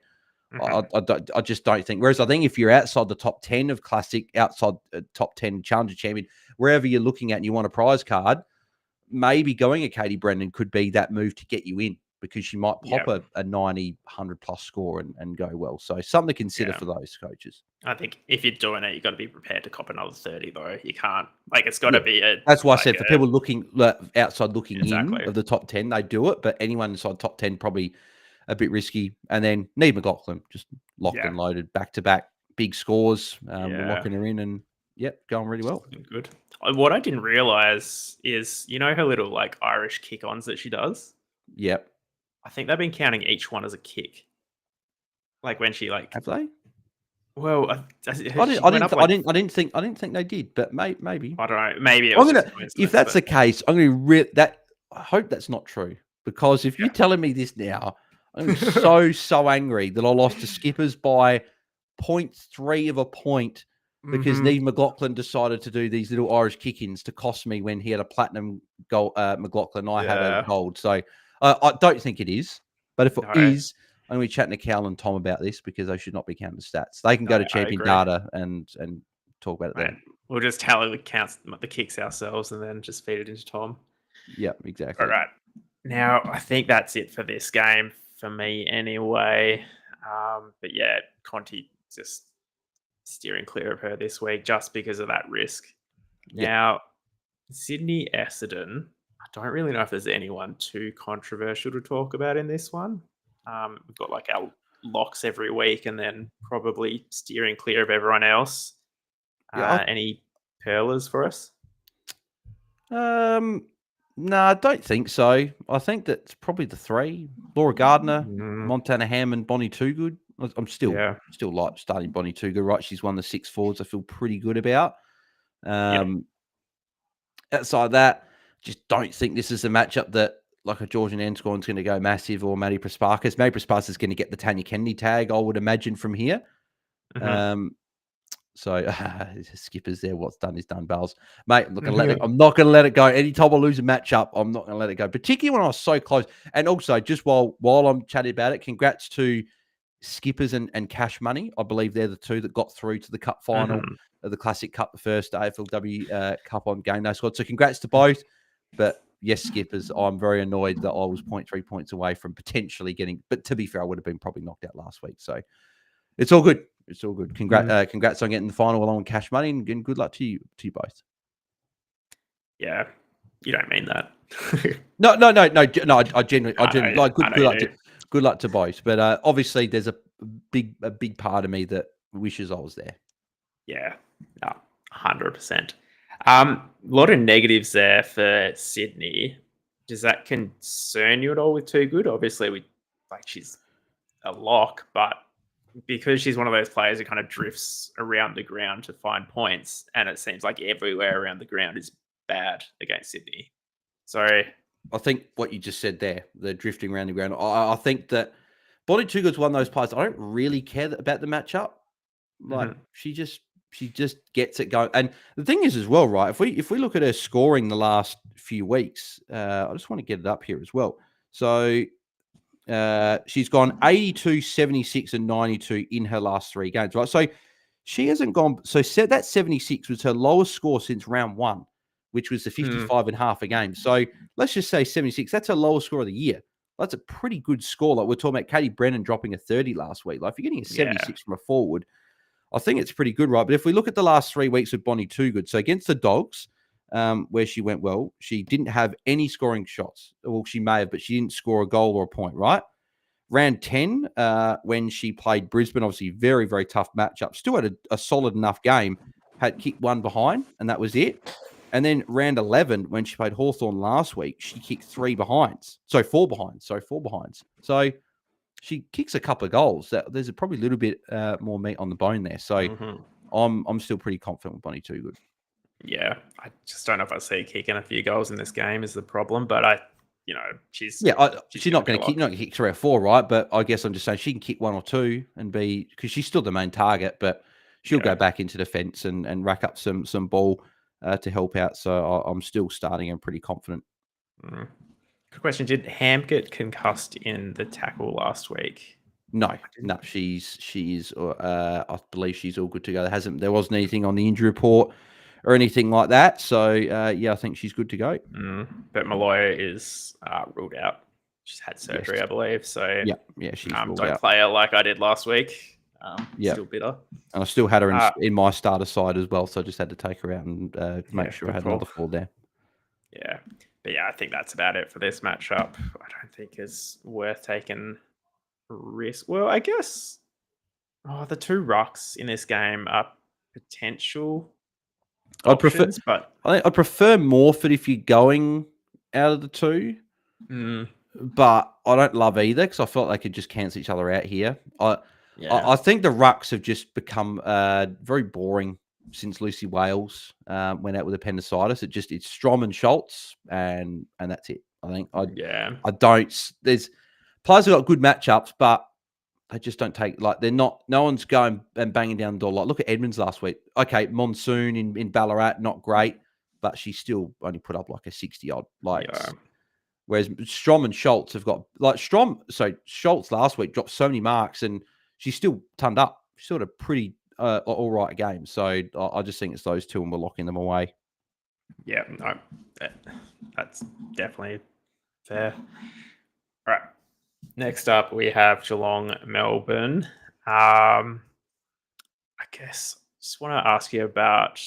I just don't think. Whereas I think if you're outside the top 10 of Classic, outside top 10 Challenger Champion, wherever you're looking at, and you want a prize card, maybe going a Katie Brennan could be that move to get you in, because she might pop a 90, 100 plus score and go well. So something to consider for those coaches. I think if you're doing it, you've got to be prepared to cop another 30, though. You can't, it's got to be That's why I said for people looking outside looking in of the top 10, they do it. But anyone inside top 10, probably a bit risky. And then Neve McLaughlin, just locked and loaded, back-to-back, big scores. We're locking her in, and going really well. Good. What I didn't realize is, her little Irish kick-ons that she does? Yep. I think they've been counting each one as a kick. Like when she have they? Well, I didn't think they did, but maybe. I don't know. Maybe if that's the case, I'm going to I hope that's not true, because if you're telling me this now, I'm so angry that I lost to Skippers by 0.3 of a point because Neve McLaughlin decided to do these little Irish kick-ins to cost me when he had a platinum gold. McLaughlin, I had a gold. So I don't think it is, but if it is, I'm going to be chatting to Cal and Tom about this, because they should not be counting stats. They can go to Champion Data and talk about it then. We'll just tell we count the kicks ourselves and then just feed it into Tom. Yeah, exactly. All right. Now, I think that's it for this game for me anyway. But yeah, Conti just steering clear of her this week just because of that risk. Yeah. Now, Sydney Essendon, I don't really know if there's anyone too controversial to talk about in this one. We've got our locks every week, and then probably steering clear of everyone else. Any pearlers for us? No, I don't think so. I think that's probably the 3: Laura Gardner, Montana Ham, and Bonnie Toogood. I'm still like starting Bonnie Tuga, right? She's won the 6 forwards. I feel pretty good about. Outside of that, just don't think this is a matchup that like a Georgian Anscorn's going to go massive or Maddie Prasparkas. Maddie Prasparkas is going to get the Tanya Kennedy tag, I would imagine, from here. So Skipper's there. What's done is done, Bells. Mate, I'm not going to let it go. Anytime I lose a matchup, I'm not going to let it go. Particularly when I was so close. And also, just while I'm chatting about it, congrats to Skippers and Cash Money. I believe they're the two that got through to the Cup final of the Classic Cup, the first AFLW Cup on GameDay squad. So congrats to both. But yes, Skippers, I'm very annoyed that I was 0.3 points away from potentially getting. But to be fair, I would have been probably knocked out last week. So it's all good. It's all good. Congrats on getting the final along with Cash Money, and good luck to you both. Yeah, you don't mean that. No. I genuinely like good luck to both. But obviously, there's a big part of me that wishes I was there. Yeah, no, 100%. A lot of negatives there for Sydney. Does that concern you at all with Too Good? Obviously, she's a lock, but because she's one of those players who kind of drifts around the ground to find points, and it seems like everywhere around the ground is bad against Sydney. So I think what you just said there, the drifting around the ground, I think that Bonnie Too Good's one of those players. I don't really care about the matchup. Like she just gets it going. And the thing is as well, right? If we look at her scoring the last few weeks, I just want to get it up here as well. So she's gone 82, 76, and 92 in her last 3 games, right? So she hasn't gone. So that 76 was her lowest score since round 1, which was the 55 and a half a game. So let's just say 76. That's her lowest score of the year. That's a pretty good score. Like we're talking about Katie Brennan dropping a 30 last week. Like if you're getting a 76 from a forward, I think it's pretty good, right? But if we look at the last 3 weeks of Bonnie Too Good, so against the Dogs, where she went well, she didn't have any scoring shots. Well, she may have, but she didn't score a goal or a point, right? Round 10, when she played Brisbane, obviously very, very tough matchup. Still had a solid enough game. Had kicked 1 behind, and that was it. And then round 11, when she played Hawthorn last week, she kicked 4 behinds. So four behinds. So she kicks a couple of goals. There's probably a little bit more meat on the bone there. So I'm still pretty confident with Bonnie Too Good. Yeah, I just don't know if I see kicking a few goals in this game is the problem. But she's not going to kick 3 or 4, right? But I guess I'm just saying she can kick 1 or 2 and be, because she's still the main target, but she'll go back into defence and rack up some ball to help out. So I'm still starting and pretty confident. Good question. Did Ham get concussed in the tackle last week? No. She is. I believe she's all good to go. There wasn't anything on the injury report or anything like that. So I think she's good to go. But Malloy is ruled out. She's had surgery, I believe. So she's ruled out. Don't play her like I did last week. Still bitter. And I still had her in my starter side as well, so I just had to take her out and make sure I had another 4 there. Yeah. But I think that's about it for this matchup. I don't think it's worth taking risk. Well, I guess the 2 rucks in this game are potential options, I prefer Morford if you're going out of the 2. But I don't love either because I felt they could just cancel each other out here. I think the rucks have just become very boring since Lucy Wales went out with appendicitis. It's Strom and Schultz, and that's it. I think I don't. There's players have got good matchups, but they just don't take they're not. No one's going and banging down the door. Like look at Edmonds last week. Okay, Monsoon in Ballarat, not great, but she still only put up like a 60 odd. Whereas Strom and Schultz have got Schultz last week dropped so many marks and she still turned up. She sort of pretty all right game. So I just think it's those 2 and we're locking them away. Yeah, no, that's definitely fair. All right. Next up, we have Geelong, Melbourne. I guess just want to ask you about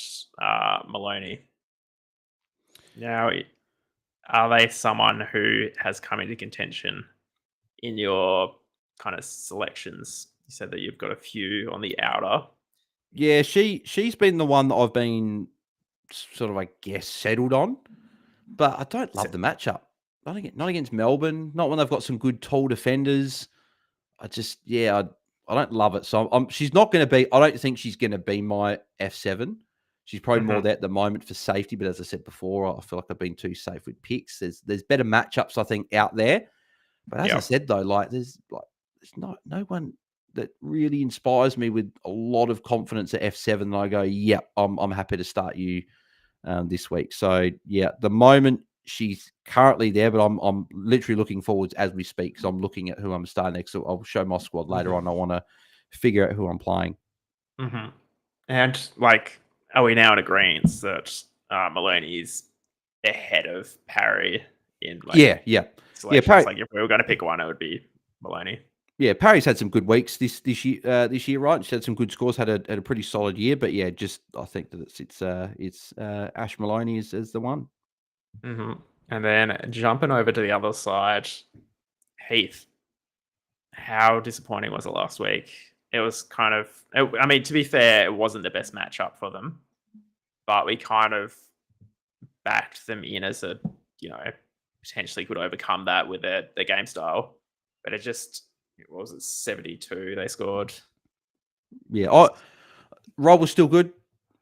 Maloney. Now, are they someone who has come into contention in your kind of selections? You said that you've got a few on the outer. Yeah, she's been the one that I've been sort of, I guess, settled on. But I don't love the matchup. Not against Melbourne. Not when they've got some good tall defenders. I don't love it. So she's not going to be. I don't think she's going to be my F7. She's probably more there at the moment for safety. But as I said before, I feel like I've been too safe with picks. There's better matchups I think out there. But as I said though, there's not no one that really inspires me with a lot of confidence at F7. And I go, yep, I'm happy to start you this week. So yeah, the moment she's currently there, but I'm literally looking forwards as we speak because I'm looking at who I'm starting next. So I'll show my squad later on. I want to figure out who I'm playing. And are we now in agreement that Maloney is ahead of Parry in selections? Parry, If we were going to pick one, it would be Maloney. Yeah, Parry's had some good weeks this year, right? She's had some good scores, had a pretty solid year, but yeah, just I think that it's Ash Maloney is the one. And then jumping over to the other side, Heath. How disappointing was it last week? It was kind of, I mean, to be fair, it wasn't the best matchup for them, but we kind of backed them in as potentially could overcome that with their game style. But it was 72 they scored. Yeah, Rob was still good.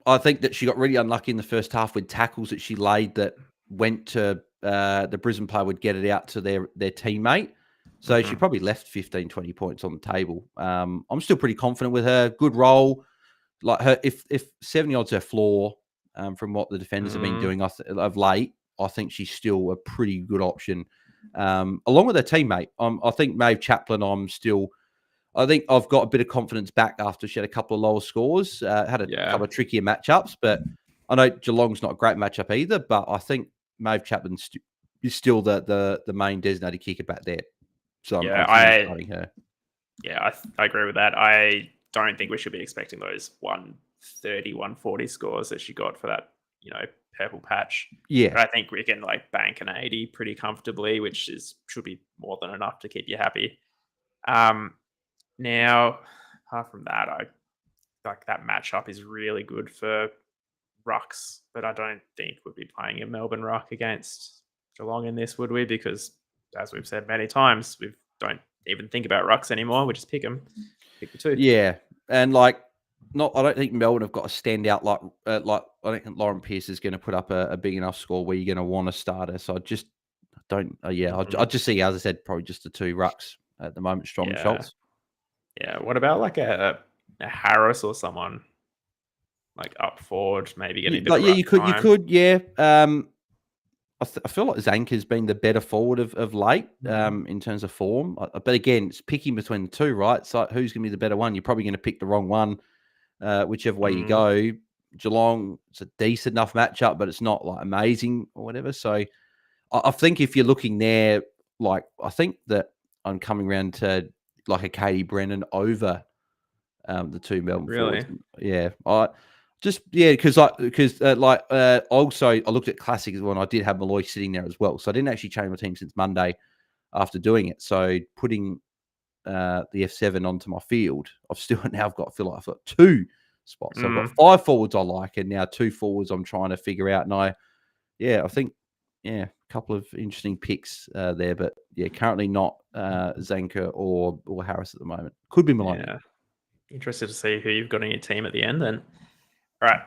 I think that she got really unlucky in the first half with tackles that she laid that went to the Brisbane player would get it out to their teammate. So she probably left 15, 20 points on the table. I'm still pretty confident with her. Good role. Like her, if 70 odd's her floor from what the defenders have been doing of late, I think she's still a pretty good option. Along with her teammate, I think Maeve Chaplin, I think I've got a bit of confidence back after she had a couple of lower scores, had a couple of trickier matchups, but I know Geelong's not a great matchup either, but I think Maeve Chaplin is still the main designated kicker back there. So I'm starting her. Yeah, I agree with that. I don't think we should be expecting those 130, 140 scores that she got for that, purple patch. Yeah. But I think we can bank an 80 pretty comfortably, which should be more than enough to keep you happy. Now, apart from that, I like that matchup is really good for rucks, but I don't think we'd be playing a Melbourne ruck against Geelong in this, would we? Because as we've said many times, we don't even think about rucks anymore. We just pick them, pick the two. Yeah, and I don't think Melbourne have got a standout like I don't think Lauren Pearce is going to put up a big enough score where you're going to want to start her. So I just don't. I just see, as I said, probably just the two rucks at the moment, Strong and Schultz. Yeah. What about a Harris or someone up forward, maybe getting a bit of you could. Yeah. I feel like Zanker's been the better forward of late in terms of form. But again, it's picking between the two, right? So who's going to be the better one? You're probably going to pick the wrong one, whichever way you go. Geelong, it's a decent enough matchup, but it's not amazing or whatever. So I think if you're looking there, I think that I'm coming around to a Katie Brennan over the two Melbourne forwards. Yeah. Because also I looked at Classic as well, and I did have Malloy sitting there as well. So I didn't actually change my team since Monday after doing it. So putting the F7 onto my field, I've got two spots. So I've got 5 forwards I like, and now 2 forwards I'm trying to figure out. And I think a couple of interesting picks there, but currently not Zanker or Harris at the moment. Could be Maloney. Yeah. Interested to see who you've got in your team at the end then. All right,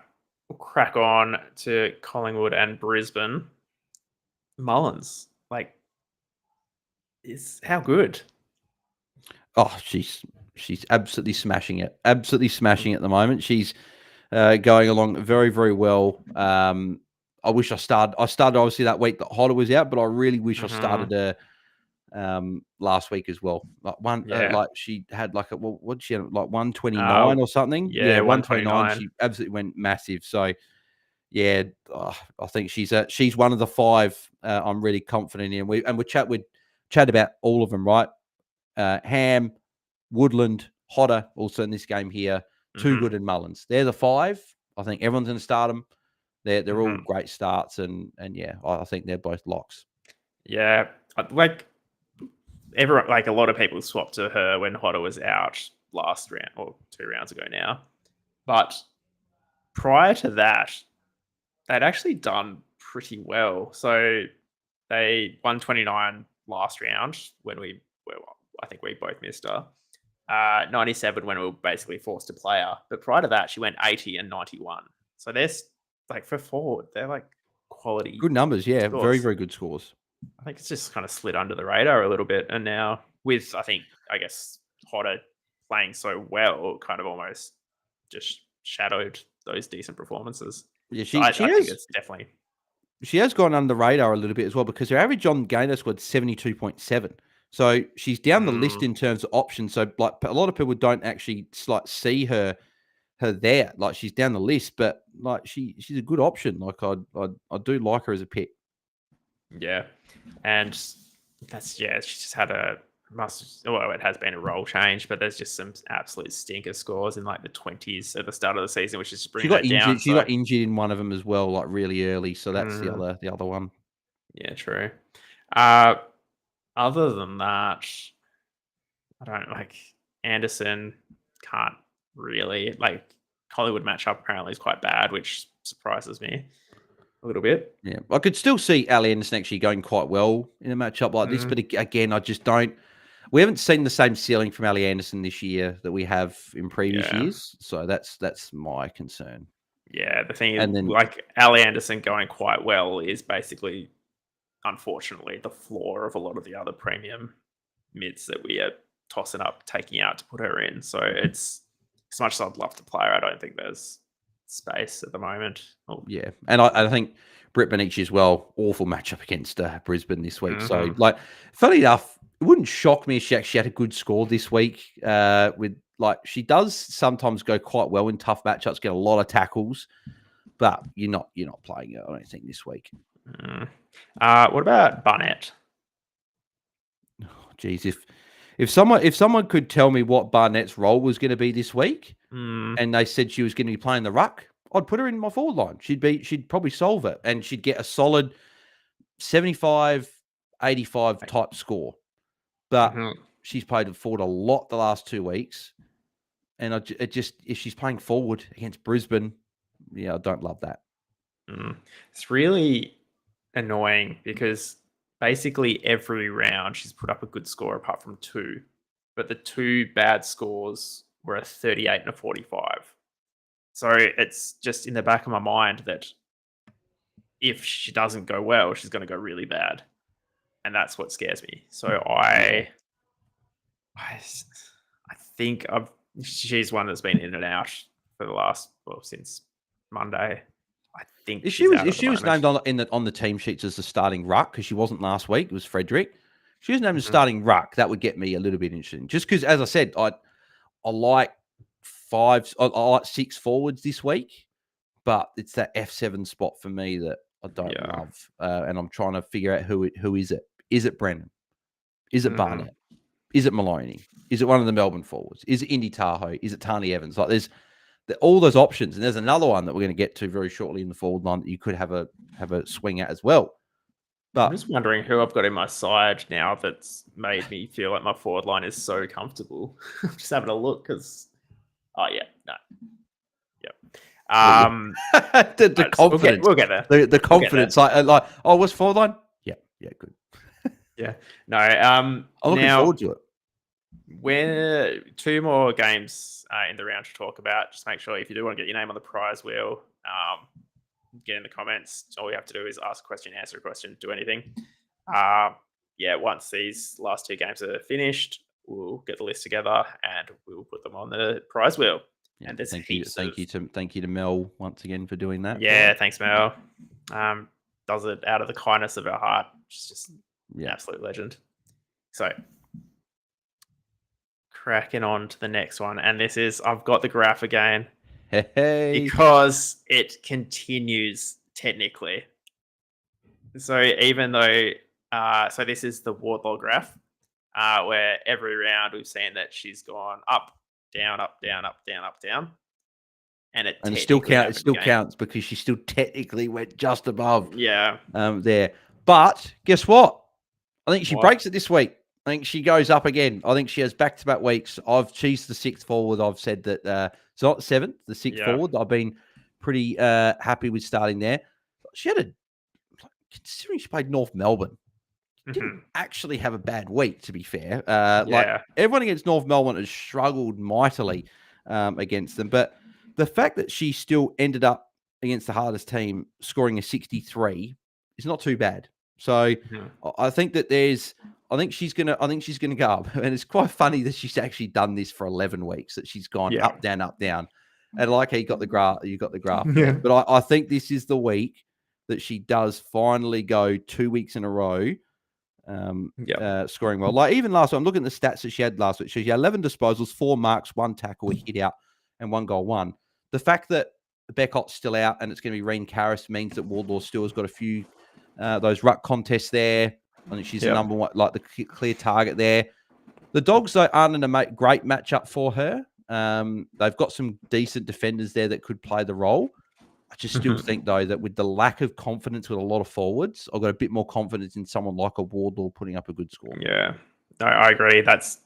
we'll crack on to Collingwood and Brisbane. Mullins, is how good? Oh, she's absolutely smashing it. Absolutely smashing it at the moment. She's going along very, very well. I wish I started obviously that week that Hodder was out, but I really wish I started her last week as well. She had what did she have, 129 or something? Yeah, 129. She absolutely went massive. So I think she's one of the 5 I'm really confident in. We chat about all of them, right? Ham, Woodland, Hodder also in this game here. Too good, and Mullins. They're the 5. I think everyone's going to start them. They're all great starts, and I think they're both locks. Yeah, everyone, a lot of people swapped to her when Hodder was out last round or 2 rounds ago now. But prior to that, they'd actually done pretty well. So they 129 last round when I think we both missed her. 97 when we were basically forced to play her. But prior to that, she went 80 and 91. So there's like for forward, they're like quality. Good numbers, yeah. scores. Very, very good scores. I think it's just kind of slid under the radar a little bit. And now with, I guess, Hodder playing so well, kind of almost just shadowed those decent performances. Yeah, I think it's definitely. She has gone under the radar a little bit as well because her average on GameDay squad 72.7. So she's down the list in terms of options. So like a lot of people don't actually like see her there. Like she's down the list, but like she's a good option. Like I do like her as a pick. Yeah, and she's just had it has been a role change, but there's just some absolute stinker scores in like the 20s at the start of the season, which is bringing that down. She got injured in one of them as well, like really early. So that's the other one. Yeah, true. Other than that, I don't like Anderson. Can't really like Collingwood matchup. Apparently, is quite bad, which surprises me a little bit. Yeah, I could still see Ali Anderson actually going quite well in a matchup like this, but again, I just don't. We haven't seen the same ceiling from Ali Anderson this year that we have in previous years, so that's my concern. Yeah, the thing is, like Ali Anderson going quite well is basically, unfortunately, the floor of a lot of the other premium mids that we are tossing up, taking out to put her in. So it's as much as I'd love to play her, I don't think there's space at the moment. Yeah, and I think Britt Benici as well. Awful matchup against Brisbane this week. So, like, funny enough, it wouldn't shock me if she actually had a good score this week. With like, she does sometimes go quite well in tough matchups, get a lot of tackles, but you're not playing it. I don't think this week. What about Barnett? Oh, geez, if someone could tell me what Barnett's role was going to be this week, and they said she was going to be playing the ruck, I'd put her in my forward line. She'd probably solve it, and she'd get a solid 75, 85 type score. But she's played forward a lot the last 2 weeks, and if she's playing forward against Brisbane, yeah, I don't love that. It's really annoying because basically every round she's put up a good score apart from 2, but the 2 bad scores were a 38 and a 45. So it's just in the back of my mind that if she doesn't go well, she's going to go really bad. And that's what scares me. So I think she's one that's been in and out for the last, since Monday. I think if she was named on the team sheets as the starting ruck, because she wasn't last week, it was Frederick. She was named as starting ruck. That would get me a little bit interesting. Just because, as I said, I like I like 6 forwards this week, but it's that F7 spot for me that I don't love, and I'm trying to figure out who is it. Is it Brennan? Is it Barnett? Is it Maloney? Is it one of the Melbourne forwards? Is it Indy Tahoe? Is it Tani Evans? Like there's all those options, and there's another one that we're going to get to very shortly in the forward line that you could have a swing at as well. But I'm just wondering who I've got in my side now that's made me feel like my forward line is so comfortable. Just having a look because, the confidence. We'll get there. The confidence, like, what's forward line? Yeah, good. Yeah, no. I'm looking forward to it. We're 2 more games in the round to talk about. Just make sure if you do want to get your name on the prize wheel, get in the comments. All you have to do is ask a question, answer a question, do anything. Once these last 2 games are finished, we'll get the list together and we'll put them on the prize wheel. Yeah, and there's thank you to Mel once again for doing that. Yeah, thanks, Mel. Does it out of the kindness of her heart. She's just an absolute legend. So, cracking on to the next one, and this is I've got the graph again. Hey. Because it continues technically. So even though, so this is the Wardlaw graph, where every round we've seen that she's gone up, down, up, down, up, down, up, down. And it still counts. It still counts because she still technically went just above. Yeah. There. But guess what? I think she breaks it this week. I think she goes up again. I think she has back-to-back weeks. She's the 6th forward. I've said that it's not the 7th, the 6th forward. I've been pretty happy with starting there. She had considering she played North Melbourne, didn't actually have a bad week, to be fair. Like Yeah. everyone against North Melbourne has struggled mightily against them, but the fact that she still ended up against the hardest team scoring a 63 is not too bad. So I think that I think she's gonna go up, and it's quite funny that she's actually done this for 11 weeks. That she's gone up, down, and like how you got the graph, there. But I think this is the week that she does finally go 2 weeks in a row scoring well. Like even last week, I'm looking at the stats that she had last week. She had 11 disposals, 4 marks, 1 tackle, a hit out, and 1 goal, 1. The fact that Beckhott's still out and it's going to be Reen Karras means that Wardlaw still has got a few those ruck contests there. I think she's the number one, like the clear target there. The Dogs, though, aren't in a great matchup for her. They've got some decent defenders there that could play the role. I just still think, though, that with the lack of confidence with a lot of forwards, I've got a bit more confidence in someone like a Wardlaw putting up a good score. Yeah, no, I agree. That's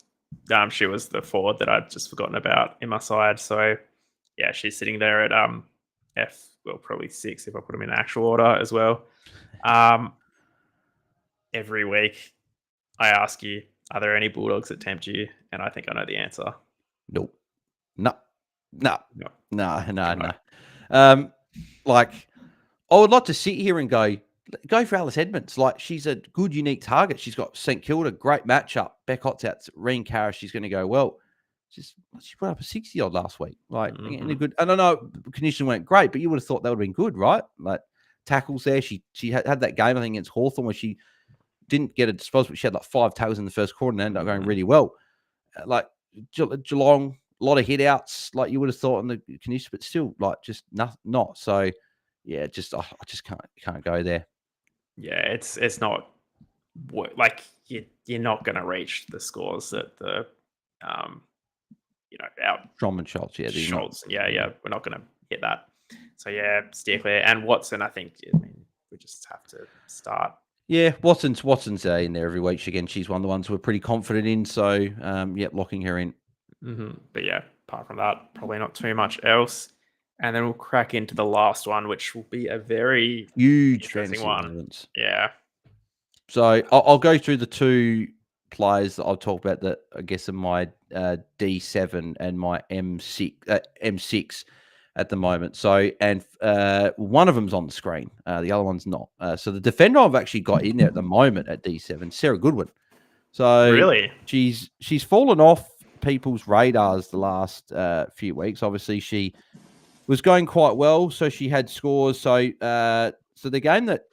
she was the forward that I'd just forgotten about in my side. So yeah, she's sitting there at probably 6 if I put them in actual order as well. Every week I ask you, are there any Bulldogs that tempt you? And I think I know the answer. Nope. No. Like, I would like to sit here and go for Alice Edmonds. Like, she's a good, unique target. She's got St Kilda, great matchup. Beckhott's out. Reen Karras, she's going to go well. She put up a 60-odd last week. Like, in a good. I don't know, condition weren't great, but you would have thought that would have been good, right? Like, tackles there. She had that game, I think, against Hawthorn where she didn't get a disposal, but she had like 5 tackles in the first quarter and ended up going really well. Like, Geelong, a lot of hit outs, like you would have thought in the condition, but still, like, just not. So, yeah, I just can't go there. Yeah, it's not like you're not going to reach the scores that the our Strom and Schultz, we're not going to hit that. So yeah, steer clear. And Watson, I think, we just have to start. Yeah, Watson's in there every week. Again, she's one of the ones we're pretty confident in. So, locking her in. But yeah, apart from that, probably not too much else. And then we'll crack into the last one, which will be a very huge interesting one. Relevance. Yeah. So I'll go through the 2 players that I'll talk about that I guess are my D7 and my M6 at the moment. So, and one of them's on the screen. The other one's not. So the defender I've actually got in there at the moment at D7, Sarah Goodwin. So really, she's fallen off people's radars the last few weeks. Obviously, she was going quite well, so she had scores. So the game that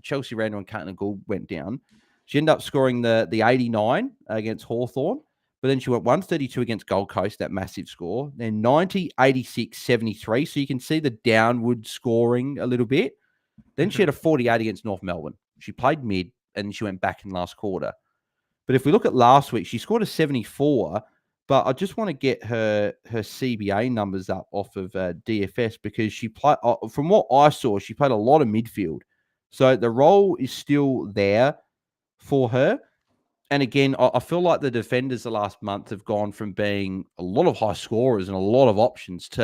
Chelsea Randall and Caitlin Gould went down, she ended up scoring the 89 against Hawthorn, but then she went 132 against Gold Coast, that massive score. Then 90, 86, 73. So you can see the downward scoring a little bit. Then she had a 48 against North Melbourne. She played mid, and she went back in last quarter. But if we look at last week, she scored a 74. But I just want to get her CBA numbers up off of DFS because she played, from what I saw, she played a lot of midfield. So the role is still there for her. And again, I feel like the defenders the last month have gone from being a lot of high scorers and a lot of options to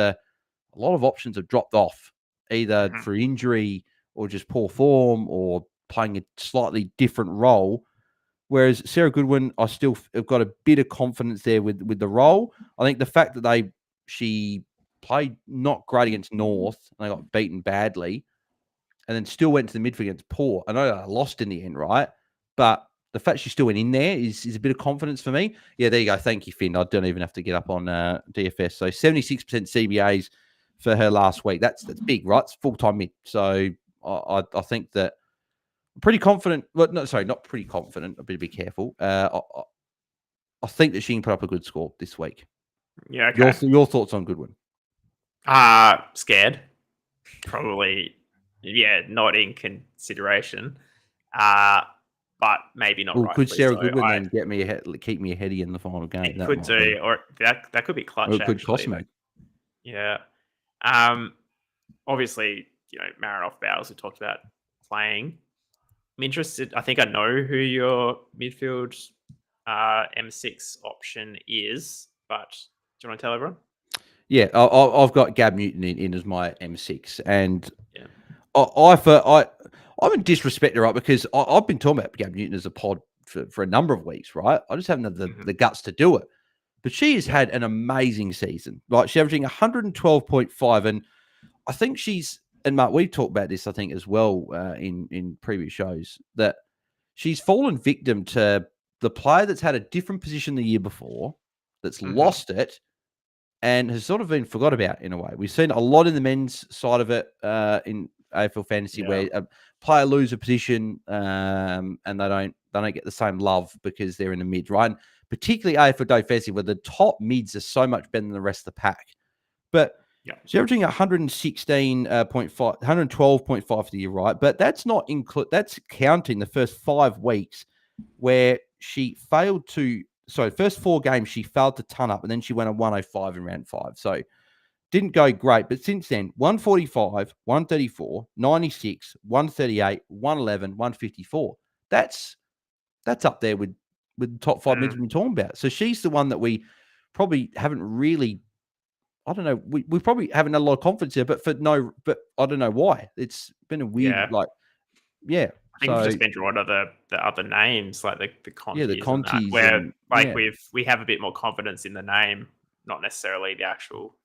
a lot of options have dropped off, either through injury or just poor form or playing a slightly different role. Whereas Sarah Goodwin, I still have got a bit of confidence there with the role. I think the fact that she played not great against North and they got beaten badly and then still went to the midfield against Port. I know they lost in the end, right? But the fact she still went in there is a bit of confidence for me. Yeah, there you go. Thank you, Finn. I don't even have to get up on DFS. So 76% CBAs for her last week. That's big, right? It's full-time mid. So I think that I'm pretty confident. Well, no, sorry, not pretty confident. I better be careful. I think that she can put up a good score this week. Yeah, okay. Your thoughts on Goodwin? Scared. Probably, yeah, not in consideration. But maybe not. Well, could Sarah Goodwin then keep me ahead in the final game? It could do, or that could be clutch. Or it could cost me. Yeah. Obviously, Marinoff Bowles, we talked about playing. I'm interested. I think I know who your midfield M6 option is, but do you want to tell everyone? Yeah, I've got Gab Newton in as my M6, and yeah. I I haven't disrespected her, right? Because I've been talking about Gab Newton as a pod for a number of weeks, right? I just haven't had the guts to do it. But she has had an amazing season. Like, she's averaging 112.5. And I think and Mark, we've talked about this, I think, as well in previous shows, that she's fallen victim to the player that's had a different position the year before, that's lost it, and has sort of been forgot about in a way. We've seen a lot in the men's side of it in AFL fantasy where a player lose a position and they don't get the same love because they're in the mid, right? And particularly AFLW fantasy where the top mids are so much better than the rest of the pack. But she's averaging 116.5, 112.5 for the year, right? But that's not that's counting the first 5 weeks where she failed to. So first 4 games she failed to ton up, and then she went on 105 in round 5. So didn't go great, but since then 145, 134, 96, 138, 111, 154. That's up there with the top 5 mids we've been talking about. So she's the one that we probably haven't really. I don't know. We probably haven't had a lot of confidence here, but I don't know why. It's been a weird, I think we've just been drawn to the other names, like the Contis, the Contis, and that, where we have a bit more confidence in the name, not necessarily the actual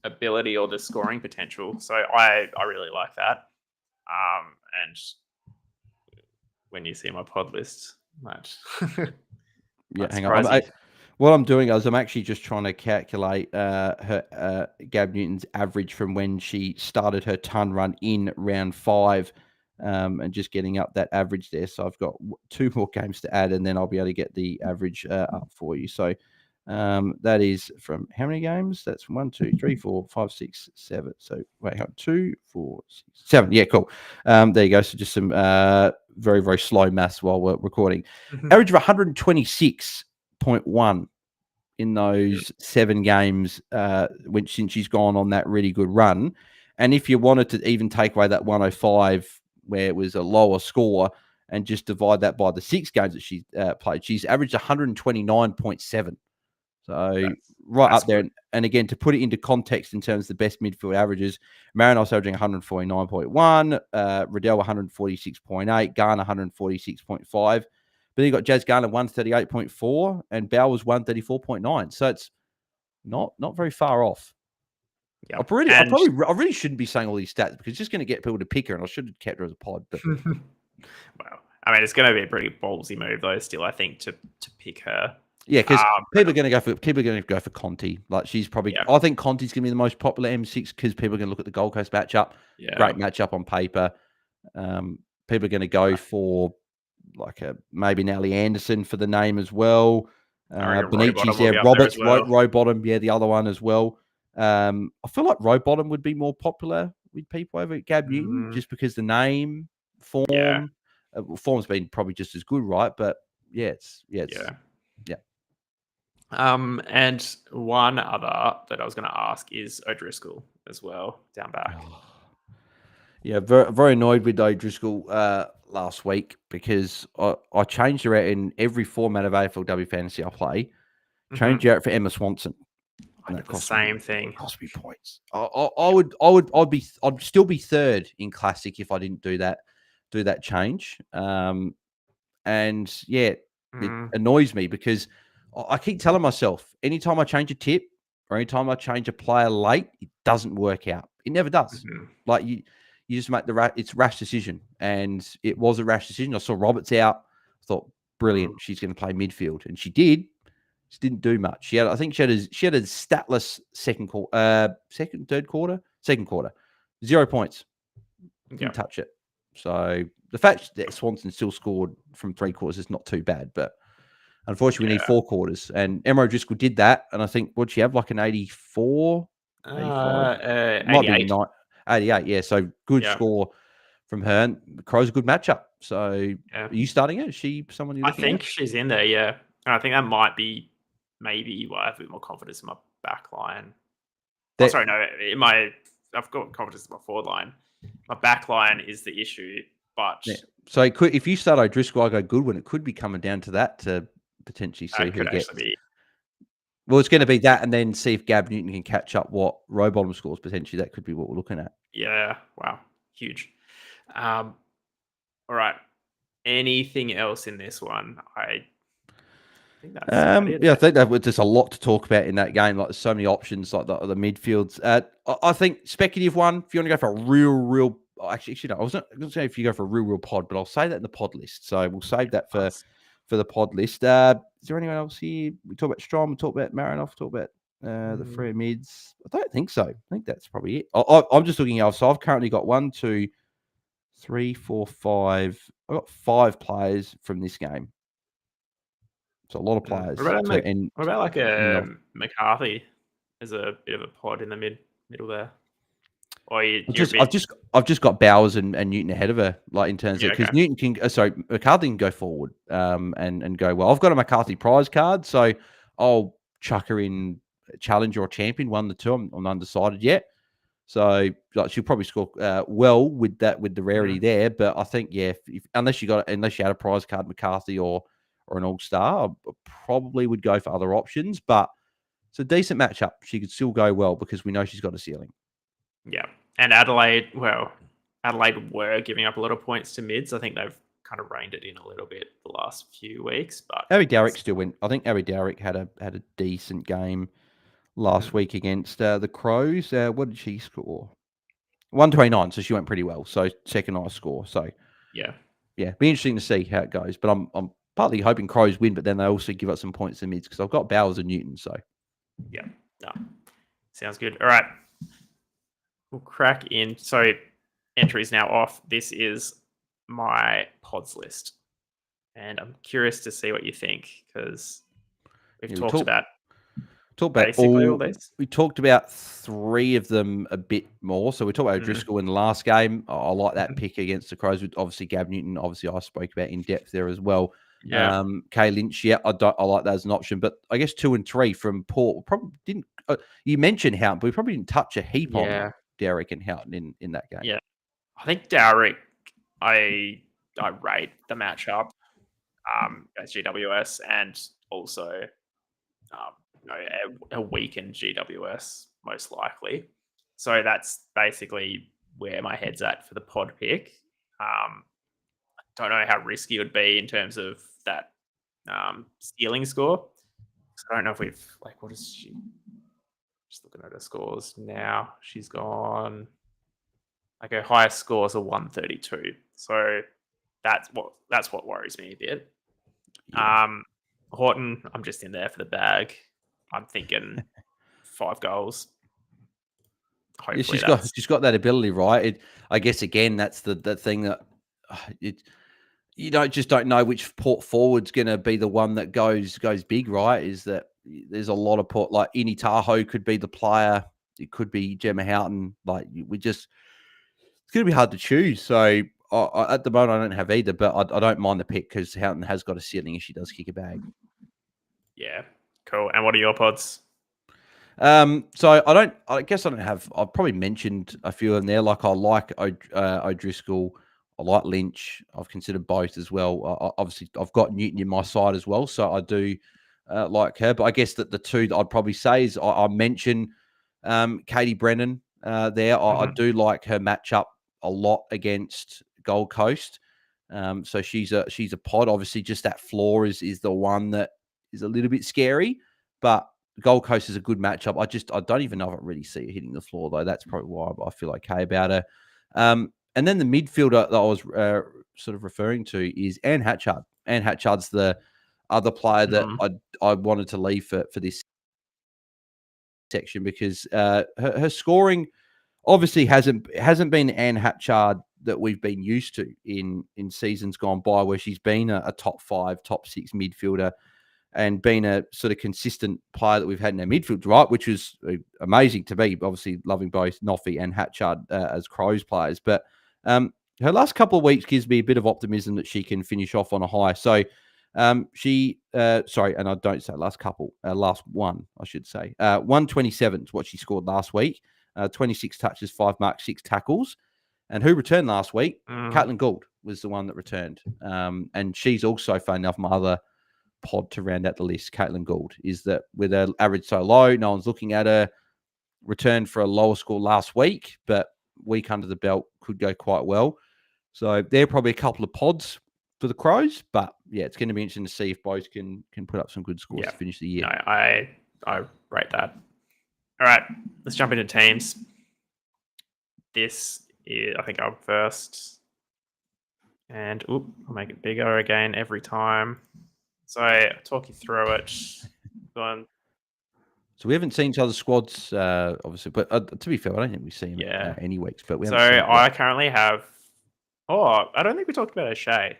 ability or the scoring potential. So I really like that. And when you see my pod list, hang on. What I'm doing is I'm actually just trying to calculate her Gab Newton's average from when she started her ton run in round 5, and just getting up that average there. So I've got 2 more games to add, and then I'll be able to get the average up for you. So that is from how many games? That's 1, 2, 3, 4, 5, 6, 7. So wait, 2, 4, 6, 7. Yeah, cool. There you go. So just some very, very slow maths while we're recording. Average of 126.1 in those 7 games since she's gone on that really good run. And if you wanted to even take away that 105 where it was a lower score and just divide that by the 6 games that she played, she's averaged 129.7. So that's up there. And again, to put it into context in terms of the best midfield averages, Marinos averaging 149.1, Riddell 146.8, Garner 146.5. But then you got Jazz Garner 138.4 and Bowers 134.9. So it's not very far off. Yeah. I really shouldn't be saying all these stats because it's just going to get people to pick her, and I should have kept her as a pod. But well, I mean, it's going to be a pretty ballsy move, though. Still, I think to pick her. Yeah, because people are going to go for Conti. Like she's probably. I think Conti's going to be the most popular M6 because people are going to look at the Gold Coast matchup. Yeah. Great matchup on paper. People are going to go for like maybe Nelly Anderson for the name as well. Bonici's there. Roberts, Rowbottom, the other one as well. I feel like Rowbottom would be more popular with people over at Gab Newton just because the name, form, form's been probably just as good, right? But yeah. And one other that I was going to ask is O'Driscoll as well, down back. Yeah, very, very annoyed with O'Driscoll last week because I changed her out in every format of AFLW fantasy I play. Changed her out for Emma Swanson. I did the same thing. Cost me points. I'd still be third in Classic if I didn't do that change. It annoys me because I keep telling myself anytime I change a tip or anytime I change a player late, it doesn't work out. It never does. Like you just make it's rash decision, and it was a rash decision. I saw Roberts out. I thought brilliant. She's going to play midfield, and she did. She didn't do much. I think she had a statless second quarter, 0 points. Didn't touch it. So the fact that Swanson still scored from 3 quarters is not too bad, but unfortunately we need 4 quarters. And Emma O'Driscoll did that, and I think would she have like an 84? 88. Might be 88. Yeah, so good score from her. And Crow's a good matchup. So are you starting her? Is she someone you're looking at? She's in there. Yeah, and I think that might be. Maybe I have a bit more confidence in my back line. I've got confidence in my forward line. My back line is the issue, but so if you start O'Driscoll, I go Goodwin. It could be coming down to that to potentially see who gets. Well, it's going to be that, and then see if Gab Newton can catch up what Rowbottom scores potentially. That could be what we're looking at. Yeah, wow, huge. All right. Anything else in this one? I think that's about it. Yeah, I think there's a lot to talk about in that game. Like, there's so many options, like the midfields. I think speculative one. If you want to go for a real, actually, no, I wasn't going to say if you go for a real pod, but I'll say that in the pod list. So we'll save that for the pod list. Is there anyone else here? We talk about Strom, we talk about Marinoff, talk about the free mids. I don't think so. I think that's probably it. I'm just looking at. So I've currently got 1, 2, 3, 4, 5. I've got 5 players from this game. So a lot of players. What about like McCarthy as a bit of a pod in the middle there? Or I've just got Bowers and Newton ahead of her, like in terms of because Newton can McCarthy can go forward and go well. I've got a McCarthy prize card, so I'll chuck her in challenger or champion, 1 to 2. I'm undecided yet. So like, she'll probably score well with the rarity there. But I think unless you had a prize card McCarthy or an all-star, I probably would go for other options. But it's a decent matchup. She could still go well because we know she's got a ceiling. Yeah. And Adelaide were giving up a lot of points to mids. I think they've kind of reined it in a little bit the last few weeks. But Abby Darrick still went. I think Abby Darrick had a decent game last week against the Crows. What did she score? 129. So she went pretty well. So second highest score. So yeah, be interesting to see how it goes. But I'm partly hoping Crows win, but then they also give up some points to mids because I've got Bowers and Newton. So sounds good. All right. We'll crack in. So entries now off. This is my pods list. And I'm curious to see what you think because we've talked about basically all these. We talked about 3 of them a bit more. So we talked about O'Driscoll in the last game. I like that pick against the Crows with obviously Gab Newton. Obviously, I spoke about in depth there as well. Yeah. Kay Lynch, I like that as an option. But I guess 2 and 3 from Port probably didn't. You mentioned Houghton, but we probably didn't touch a heap on Derek and Houghton in that game. Yeah, I think Derek, I rate the matchup as GWS and also a weakened GWS most likely. So that's basically where my head's at for the pod pick. Don't know how risky it would be in terms of that ceiling score. I don't know if we've what is she? Just looking at her scores now. She's gone. Her highest score is a 132. So that's what worries me a bit. Yeah. Horton, I'm just in there for the bag. I'm thinking 5 goals. Hopefully she's got that ability, right? I guess again that's the thing that you don't know which Port forward's going to be the one that goes big, right? Is that there's a lot of Port, like Ini Tahoe could be the player. It could be Gemma Houghton. It's going to be hard to choose. So at the moment, I don't have either, but I don't mind the pick because Houghton has got a ceiling if she does kick a bag. Yeah, cool. And what are your pods? So I guess I don't have. I've probably mentioned a few of them there. Like I like O'Driscoll. I like Lynch. I've considered both as well. Obviously, I've got Newton in my side as well, so I do like her. But I guess that the 2 that I'd probably say is I mentioned Katie Brennan there. I do like her matchup a lot against Gold Coast. So she's a pod. Obviously, just that floor is the one that is a little bit scary, but Gold Coast is a good matchup. I don't even know if I really see her hitting the floor though. That's probably why I feel okay about her. And then the midfielder that I was sort of referring to is Anne Hatchard. Anne Hatchard's the other player that I wanted to leave for this section because her scoring obviously hasn't been Anne Hatchard that we've been used to in seasons gone by, where she's been a top 5, top 6 midfielder and been a sort of consistent player that we've had in our midfield, right? Which is amazing to me. Obviously, loving both Noffy and Hatchard as Crows players, but her last couple of weeks gives me a bit of optimism that she can finish off on a high. So and I don't say last one, I should say. 127 is what she scored last week. 26 touches, 5 marks, 6 tackles. And who returned last week? Caitlin Gould was the one that returned. And she's also, funny enough, my other pod to round out the list. Caitlin Gould is that with her average so low, no one's looking at her. Returned for a lower score last week, but week under the belt could go quite well. So they're probably a couple of pods for the Crows, but yeah, it's going to be interesting to see if both can put up some good scores to finish the year. No, I rate that. All right, let's jump into teams. This is, I think I'm first. And I'll make it bigger again every time. So I'll talk you through it. So we haven't seen each other's squads, obviously, but to be fair, I don't think we've seen any weeks. But we so haven't seen I currently have. Oh, I don't think we talked about O'Shea.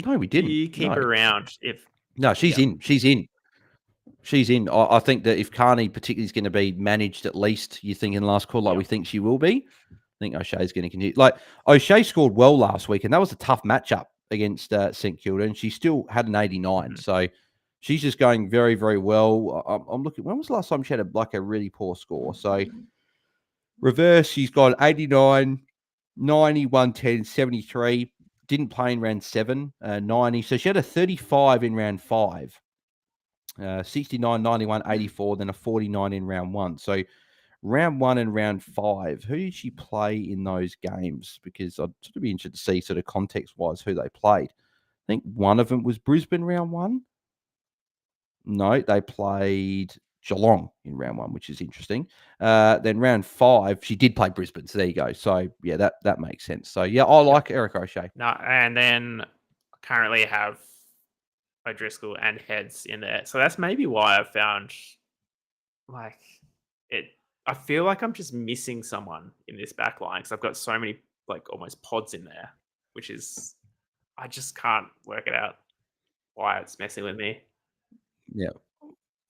No, we didn't. Do you keep her around if? No, she's in. She's in. She's in. I think that if Carney particularly is going to be managed at least, you think in the last call, like we think she will be, I think O'Shea's going to continue. Like O'Shea scored well last week, and that was a tough matchup against St Kilda, and she still had an 89. So she's just going very, very well. I'm looking. When was the last time she had a really poor score? So reverse, she's got 89, 90, 110, 73. Didn't play in round 7, 90. So she had a 35 in round 5. 69, 91, 84, then a 49 in round 1. So round 1 and round 5, who did she play in those games? Because I'd sort of be interested to see sort of context-wise who they played. I think one of them was Brisbane round 1. No, they played Geelong in round 1, which is interesting. Then round 5, she did play Brisbane. So there you go. So yeah, that makes sense. So yeah, I like Eric O'Shea. No, and then I currently have O'Driscoll and Heads in there. So that's maybe why I found like it. I feel like I'm just missing someone in this back line because I've got so many like almost pods in there, which is I just can't work it out why it's messing with me. Yeah.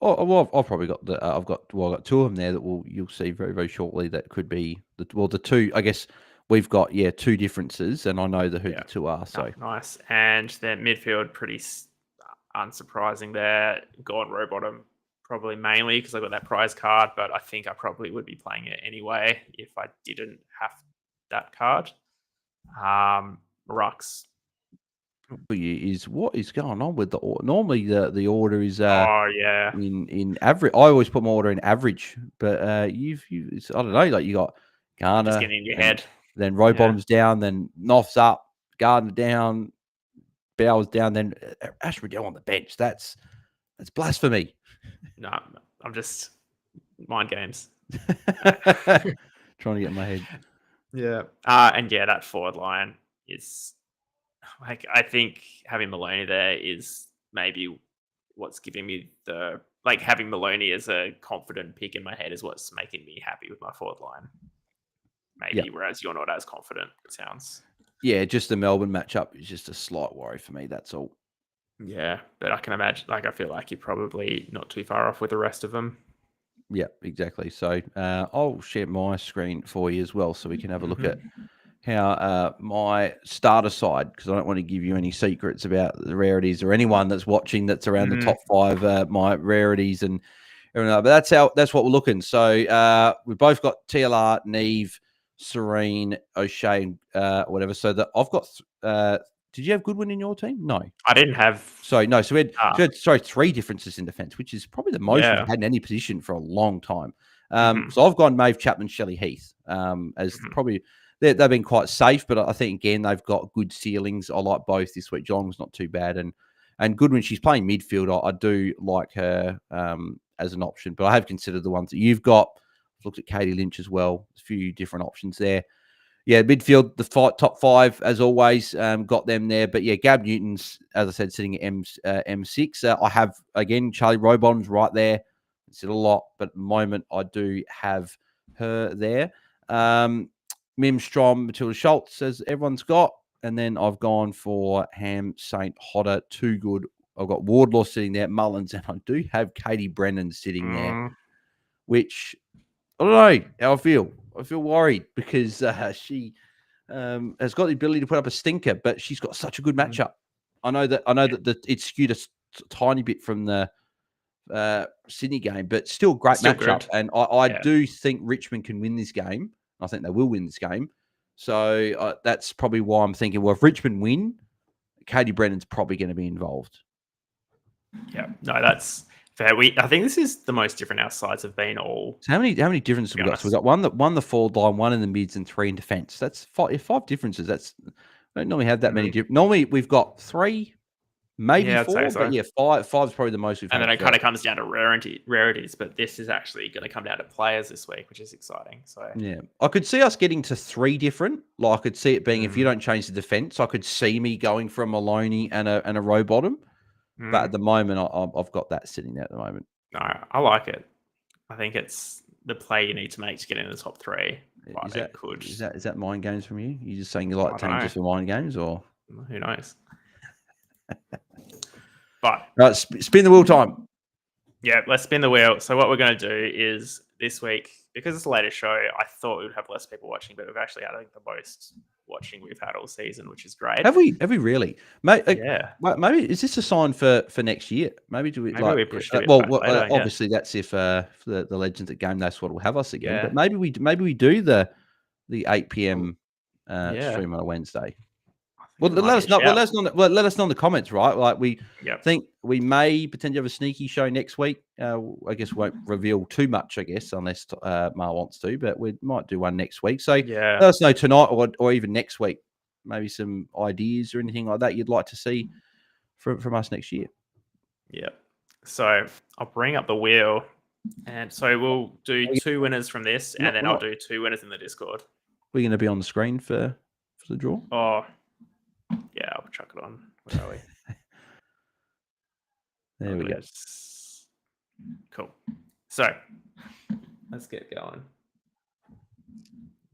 Oh, well, I've probably got I've got two of them there that you'll see very, very shortly. That could be the two. I guess we've got two differences, and I know who the two are. So nice, and their midfield pretty unsurprising there. Gordon Rowbottom probably mainly because I got that prize card, but I think I probably would be playing it anyway if I didn't have that card. Rux. Is what is going on with the order? Normally the order is in average. I always put my order in average, but you've I don't know, like you got Garner just getting in your head, then Rowbottom's down, then Noff's up, Gardner down, Bowers down, then Ash Riddell on the bench. That's blasphemy. No, I'm just mind games. Trying to get in my head. Yeah. And that forward line is like I think having Maloney there is maybe what's giving me the having Maloney as a confident pick in my head is what's making me happy with my forward line. Maybe, whereas you're not as confident, it sounds. Yeah, just the Melbourne matchup is just a slight worry for me, that's all. Yeah, but I can imagine, I feel like you're probably not too far off with the rest of them. Yeah, exactly. So I'll share my screen for you as well so we can have a look at how my starter side, because I don't want to give you any secrets about the rarities or anyone that's watching that's around the top 5, my rarities and everything. But that's what we're looking. So we've both got TLR, Neve, Serene, O'Shea, whatever. So that I've got. Did you have Goodwin in your team? No, I didn't have. So no, so we had 3 differences in defence, which is probably the most we've had in any position for a long time. So I've gone Maeve Chapman, Shelley Heath as probably. They've been quite safe, but I think, again, they've got good ceilings. I like both this week. Geelong's not too bad. And Goodwin, she's playing midfield. I do like her as an option, but I have considered the ones that you've got. I've looked at Katie Lynch as well. A few different options there. Yeah, midfield, the top 5, as always, got them there. But, yeah, Gab Newton's, as I said, sitting at M6. I have, again, Charlie Rowbottom's right there. It's a lot, but at the moment I do have her there. Mim Strom, Matilda Schultz, as everyone's got. And then I've gone for Ham, St. Hodder, too good. I've got Wardlaw sitting there, Mullins, and I do have Katie Brennan sitting there, which I don't know how I feel. I feel worried because she has got the ability to put up a stinker, but she's got such a good matchup. I know that it's skewed a tiny bit from the Sydney game, but still great matchup. Good. And I do think Richmond can win this game. I think they will win this game. So that's probably why I'm thinking, well, if Richmond win, Katie Brennan's probably going to be involved. Yeah, no, that's Fair. I think this is the most different our sides have been all. So how many differences have we got? So we got one that won the forward line, one in the mids, and 3 in defence. That's five differences. That's I don't normally have that many. Normally we've got 3, maybe 4, so. but yeah, 5. 5 is probably the most we've had. And then it kind of comes down to rarities, but this is actually going to come down to players this week, which is exciting. So yeah, I could see us getting to 3 different. Like I could see it being if you don't change the defence, I could see me going from Maloney and a row bottom. But at the moment, I've got that sitting there at the moment. No, I like it. I think it's the play you need to make to get in the top 3. Is that mind games from you? You just saying you like teams just for mind games, or who knows? But right, spin the wheel time. Yeah, let's spin the wheel. So what we're going to do is this week, because it's the latest show, I thought we would have less people watching, but we've actually had, I think, the most watching we've had all season, which is great. Have we really? Yeah. Maybe is this a sign for next year? Maybe do we? Maybe we push it. Later, obviously that's if the legends at GameDay sort of will have us again. Yeah. But maybe we do the 8 p.m. Stream on a Wednesday. Well, let us know. Let us know in the comments, right? Like we think we may potentially have a sneaky show next week. I guess we won't reveal too much, I guess, unless Mar wants to. But we might do one next week. So let us know tonight or even next week. Maybe some ideas or anything like that you'd like to see from us next year. Yeah. So I'll bring up the wheel, and so we'll do 2 winners from this, and then I'll do 2 winners in the Discord. We're going to be on the screen for the draw. Oh. Yeah, I'll chuck it on. Where are we? There we go. Cool. So let's get going.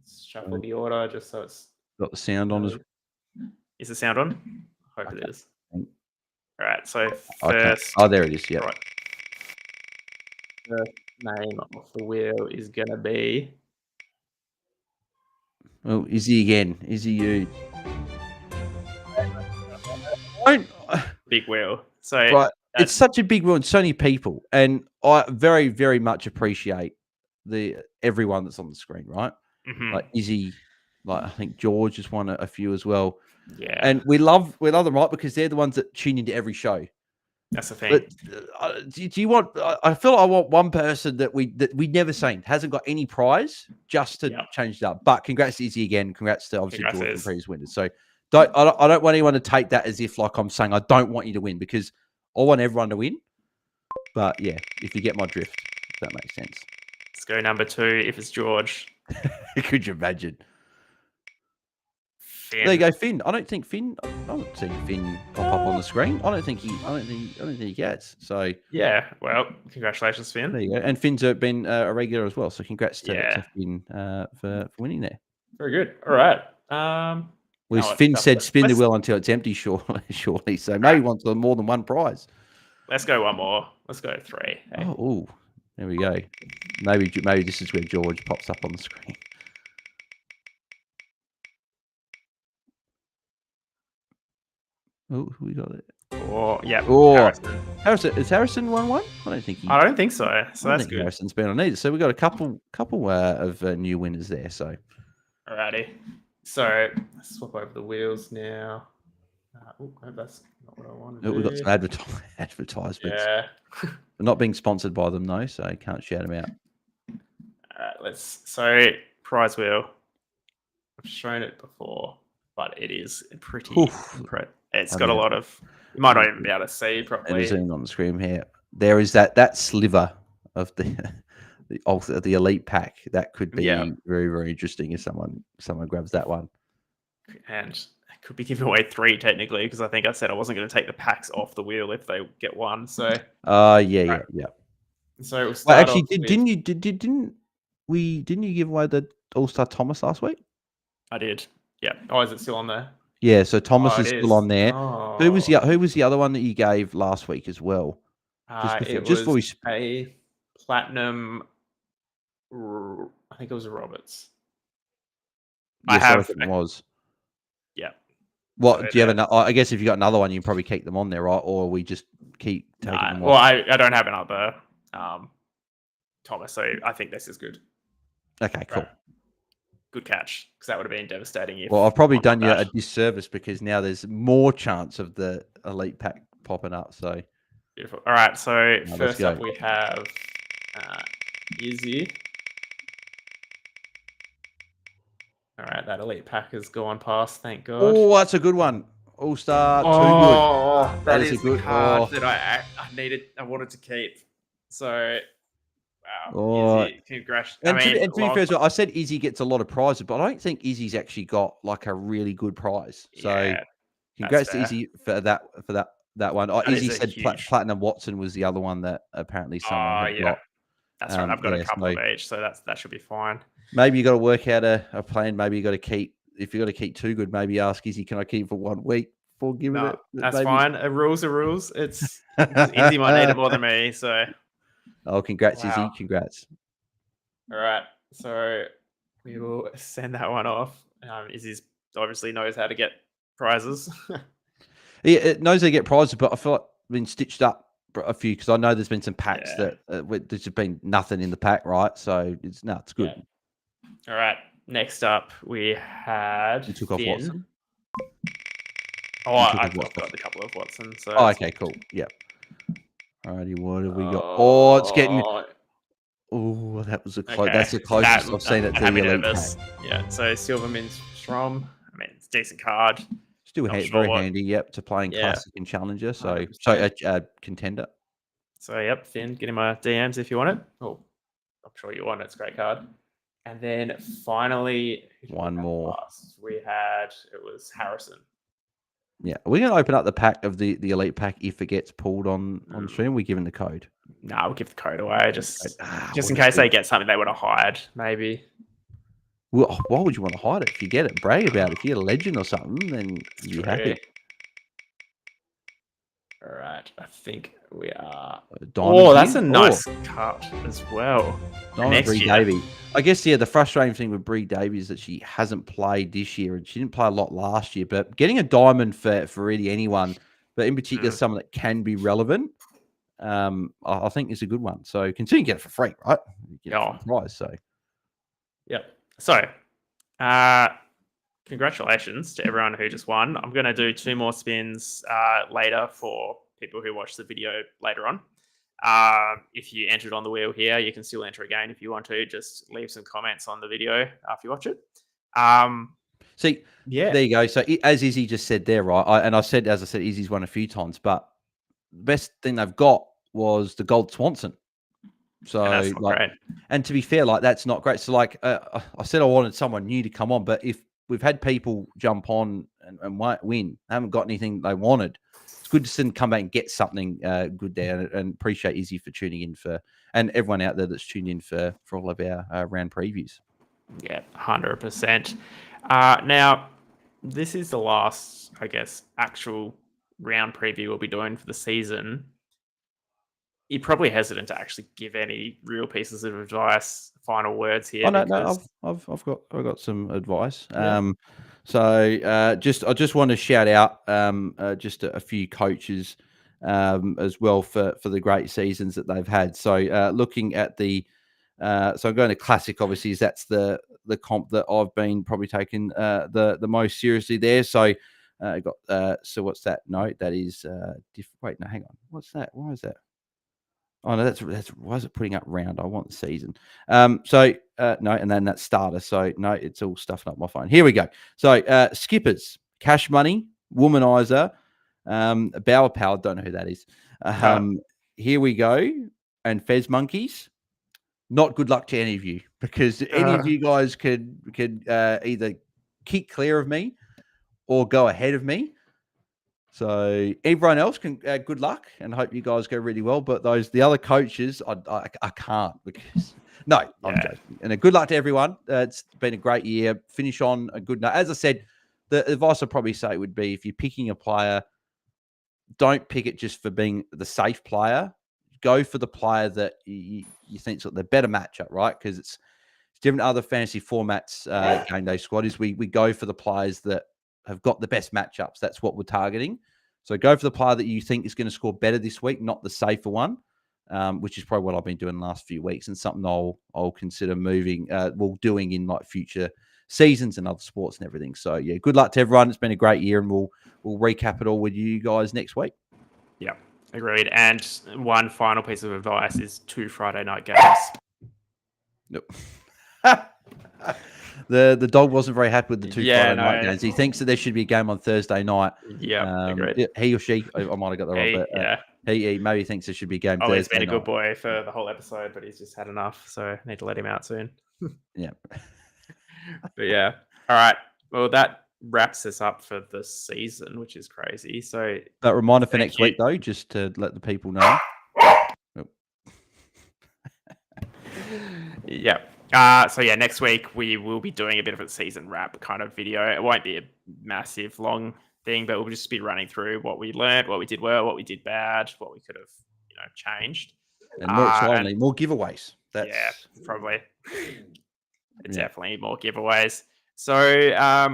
Let's shuffle the order just so it's got the sound on. Is the sound on? I hope it is. All right. So first. Okay. Oh, there it is. Yeah. Right. The name of the wheel is gonna be. Oh, Izzy again. Izzy, you. Big wheel. So right. It's such a big wheel and so many people, and I very, very much appreciate everyone that's on the screen, right? Mm-hmm. Like Izzy, like I think George has won a few as well. Yeah, and we love them, right? Because they're the ones that tune into every show. That's the thing. But do you want? I feel like I want one person that we never seen, hasn't got any prize, just to change it up. But congrats to Izzy again. Congrats to obviously George and previous winners. So. I don't want anyone to take that as if like I'm saying I don't want you to win, because I want everyone to win. But yeah, if you get my drift, if that makes sense. Let's go number 2. If it's George, could you imagine? Finn. There you go, Finn. I don't think Finn. I haven't seen Finn pop up on the screen. I don't think he gets. So yeah. Well, congratulations, Finn. There you go. And Finn's been a regular as well. So congrats to Finn for winning there. Very good. All right. Well, Finn said spin the wheel until it's empty, surely. So maybe wants more than one prize. Let's go one more. Let's go 3. Hey. Oh, there we go. Maybe this is where George pops up on the screen. Oh, who we got there? Oh, yeah. Oh, Harrison. Is Harrison 1-1? I don't think so. So that's good. Harrison's been on either. So we got a couple of new winners there. So, alrighty. So let's swap over the wheels now. That's not what I wanted. We've got some advertisements. Yeah. We're not being sponsored by them though, so I can't shout them out. All right, so prize wheel. I've shown it before, but it is pretty. It's got a lot of. You might not even be able to see properly. And zoom on the screen here. There is that sliver of the elite pack that could be very, very interesting if someone grabs that one. And it could be giving away 3 technically, because I think I said I wasn't going to take the packs off the wheel if they get 1. So yeah. So actually, didn't you give away the All-Star Thomas last week? I did. Yeah. Oh, is it still on there? Yeah. So Thomas is still on there. Oh. Who was the other one that you gave last week as well? It was a platinum. I think it was a Roberts. Yes, it was. Yeah. What do you have? I guess if you got another one, you can probably keep them on there, right? Or we just keep taking them off. Well, I don't have another Thomas, so I think this is good. Okay, cool. Right. Good catch, because that would have been devastating. Well, I've probably done you a disservice, because now there's more chance of the elite pack popping up. So Beautiful. All right. So Let's first go. up, we have Izzy. All right, that elite pack has gone past. Thank God. Oh, that's a good one. All star, too good. Oh, that is is a the good. card Oh, that I needed. I wanted to keep. So, wow, oh. Izzy, congrats. And to be fair, as well, I said Izzy gets a lot of prizes, but I don't think Izzy's actually got like a really good prize. So, yeah, that's congrats to fair. Izzy for that one. Oh, That Izzy is a said huge. Platinum Watson was the other one that apparently someone Oh, had yeah, got. that's right. I've got a Yeah, couple so of each, so that should be fine. maybe you got to work out a plan. Maybe you got to keep. If you got to keep too good, maybe ask Izzy, can I keep for 1 week before giving No, it? that's Maybe. fine. A rule's a rules. It's because Izzy might need it more than me. So, Oh, congrats, wow. Izzy! Congrats. All right, so we will send that one off. Izzy's obviously knows how to get prizes. Yeah, it knows they get prizes, but I feel like I've been stitched up a few because I know there's been some packs Yeah. that there's been nothing in the pack, right? So it's good. Yeah. All right. Next up, we had You took off Finn. Watson. Oh, I've got a couple of Watson. So oh, okay, cool. Yep. Alrighty, what have we got? Oh, it's getting. Oh, that was okay. That's the closest I've seen it to the elite pack. Yeah. So Silverman's Strom. I mean, it's a decent card. Still Not very sure handy. Yep, to playing Yeah. classic and challenger. So 100%. Contender. So yep, Finn, get in my DMs if you want it. Oh, I'm sure you want it. It's a great card. And then finally, One more. We had it was Harrison. Yeah, we're going to open up the pack of the elite pack if it gets pulled on stream. We're giving the code. No, we'll give the code away just in case they get something they want to hide. Maybe. Well, why would you want to hide it? If you get it, brag about it. If you're a legend or something, then you're happy. All right, I think we are. Diamond that's a nice card as well. Diamond Bree Davey. I guess the frustrating thing with Bree Davey is that she hasn't played this year, and she didn't play a lot last year. But getting a diamond for really anyone, but in particular someone that can be relevant, I think is a good one. So continue to get it for free, right? You get it for prize. So, yep. So, congratulations to everyone who just won. I'm going to do 2 more spins later for people who watch the video later on. If you entered on the wheel here, you can still enter again if you want to. Just leave some comments on the video after you watch it. See, there you go. So as Izzy just said there, right? As I said, Izzy's won a few times, but the best thing they've got was the gold Swanson. So, and that's not great. And to be fair, that's not great. So, I said I wanted someone new to come on, but if we've had people jump on and win, haven't got anything they wanted, it's good to see them come back and get something good there. And appreciate Izzy for tuning in and everyone out there that's tuned in for all of our round previews. Yeah, 100%. Now, this is the last, I guess, actual round preview we'll be doing for the season. You're probably hesitant to actually give any real pieces of advice, final words here. Oh no, I've got some advice. Yeah. I just want to shout out just a few coaches as well for the great seasons that they've had. So looking at so I'm going to classic. Obviously, that's the comp that I've been probably taking the most seriously there. So I got so what's that note? That is wait, no, hang on. What's that? Why is that? Oh no, that's why is it putting up round? I want the season. No, and then that's starter. So no, it's all stuffing up my phone. Here we go. So skippers, cash money, womanizer, Bower Power. Don't know who that is. Here we go, and Fez monkeys. Not good luck to any of you because any of you guys could either keep clear of me or go ahead of me. So everyone else can good luck and hope you guys go really well. But the other coaches, I can't because I'm joking. And good luck to everyone. It's been a great year. Finish on a good note. As I said, the advice I'd probably say would be if you're picking a player, don't pick it just for being the safe player. Go for the player that you think is the better matchup, right? Because it's different other fantasy formats. Game Day squad is we go for the players that have got the best matchups. That's what we're targeting. So go for the player that you think is going to score better this week, not the safer one, which is probably what I've been doing the last few weeks and something I'll consider doing in future seasons and other sports and everything. So yeah, good luck to everyone. It's been a great year and we'll recap it all with you guys next week. Yeah. Agreed. And one final piece of advice is 2 Friday night games. Nope. The dog wasn't very happy with the 2 Friday night games. He thinks that there should be a game on Thursday night. Yeah, agreed. He or she, I might have got that wrong, but he maybe thinks there should be a game Thursday night. He's been a good boy for the whole episode, but he's just had enough, so I need to let him out soon. Yeah. But yeah. All right. Well, that wraps us up for the season, which is crazy. So that reminder for next week, though, just to let the people know. Yeah. So yeah, next week we will be doing a bit of a season wrap kind of video. It won't be a massive long thing, but we'll just be running through what we learned, what we did well, what we did bad, what we could have, changed. And more excitingly, more giveaways. Yeah, probably. Definitely more giveaways. So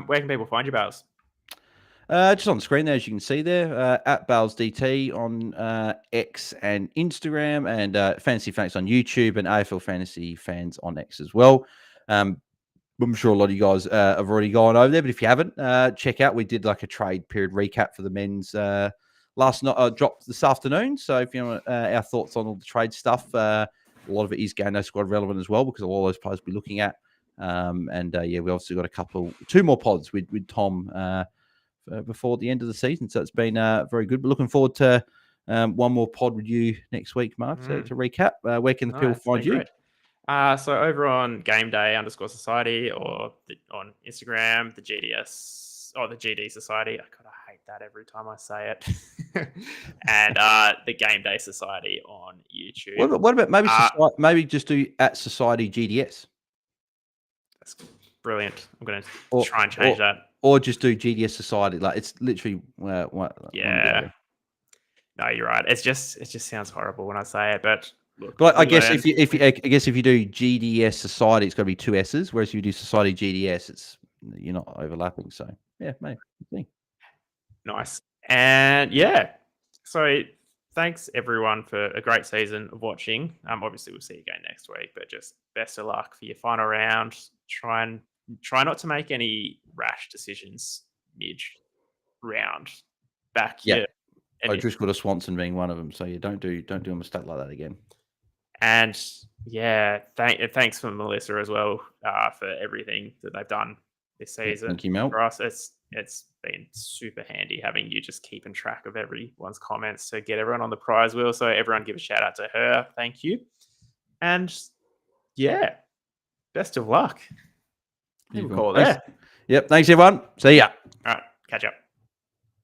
where can people find you, Bales? Just on the screen there, as you can see there, at BalesDT on X and Instagram, and Fantasy Fanatics on YouTube, and AFL Fantasy Fans on X as well. I'm sure a lot of you guys have already gone over there, but if you haven't, check out. We did like a trade period recap for the men's last night, dropped this afternoon. So if you want our thoughts on all the trade stuff, a lot of it is GameDay squad relevant as well, because of all those players we're looking at. We obviously got 2 more pods with Tom before the end of the season, so it's been very good. But looking forward to one more pod with you next week, Mark, to recap. Where can the people find you? Great. So over on GameDay_Society or on Instagram, the GDS or the GD Society. I hate that every time I say it. And the GameDay Society on YouTube. What about maybe just do at Society GDS? That's brilliant. I'm going to try and change that. Or just do GDS Society. Like, it's literally yeah. No, you're right. It just sounds horrible when I say it, but look, but I guess if you do GDS Society, it's got to be 2 S's. Whereas if you do Society GDS, you're not overlapping. So yeah, maybe. Nice. And yeah, so thanks everyone for a great season of watching. Obviously we'll see you again next week, but just best of luck for your final round. Try not to make any rash decisions mid-round. I just got a Swanson being one of them, so you don't do a mistake like that again. And yeah, thanks for Melissa as well for everything that they've done this season. Thank you, Mel. For us, it's been super handy having you just keeping track of everyone's comments to get everyone on the prize wheel. So everyone give a shout out to her. Thank you. And yeah, best of luck. We'll call it there. Yep. Thanks, everyone. See ya. All right. Catch up.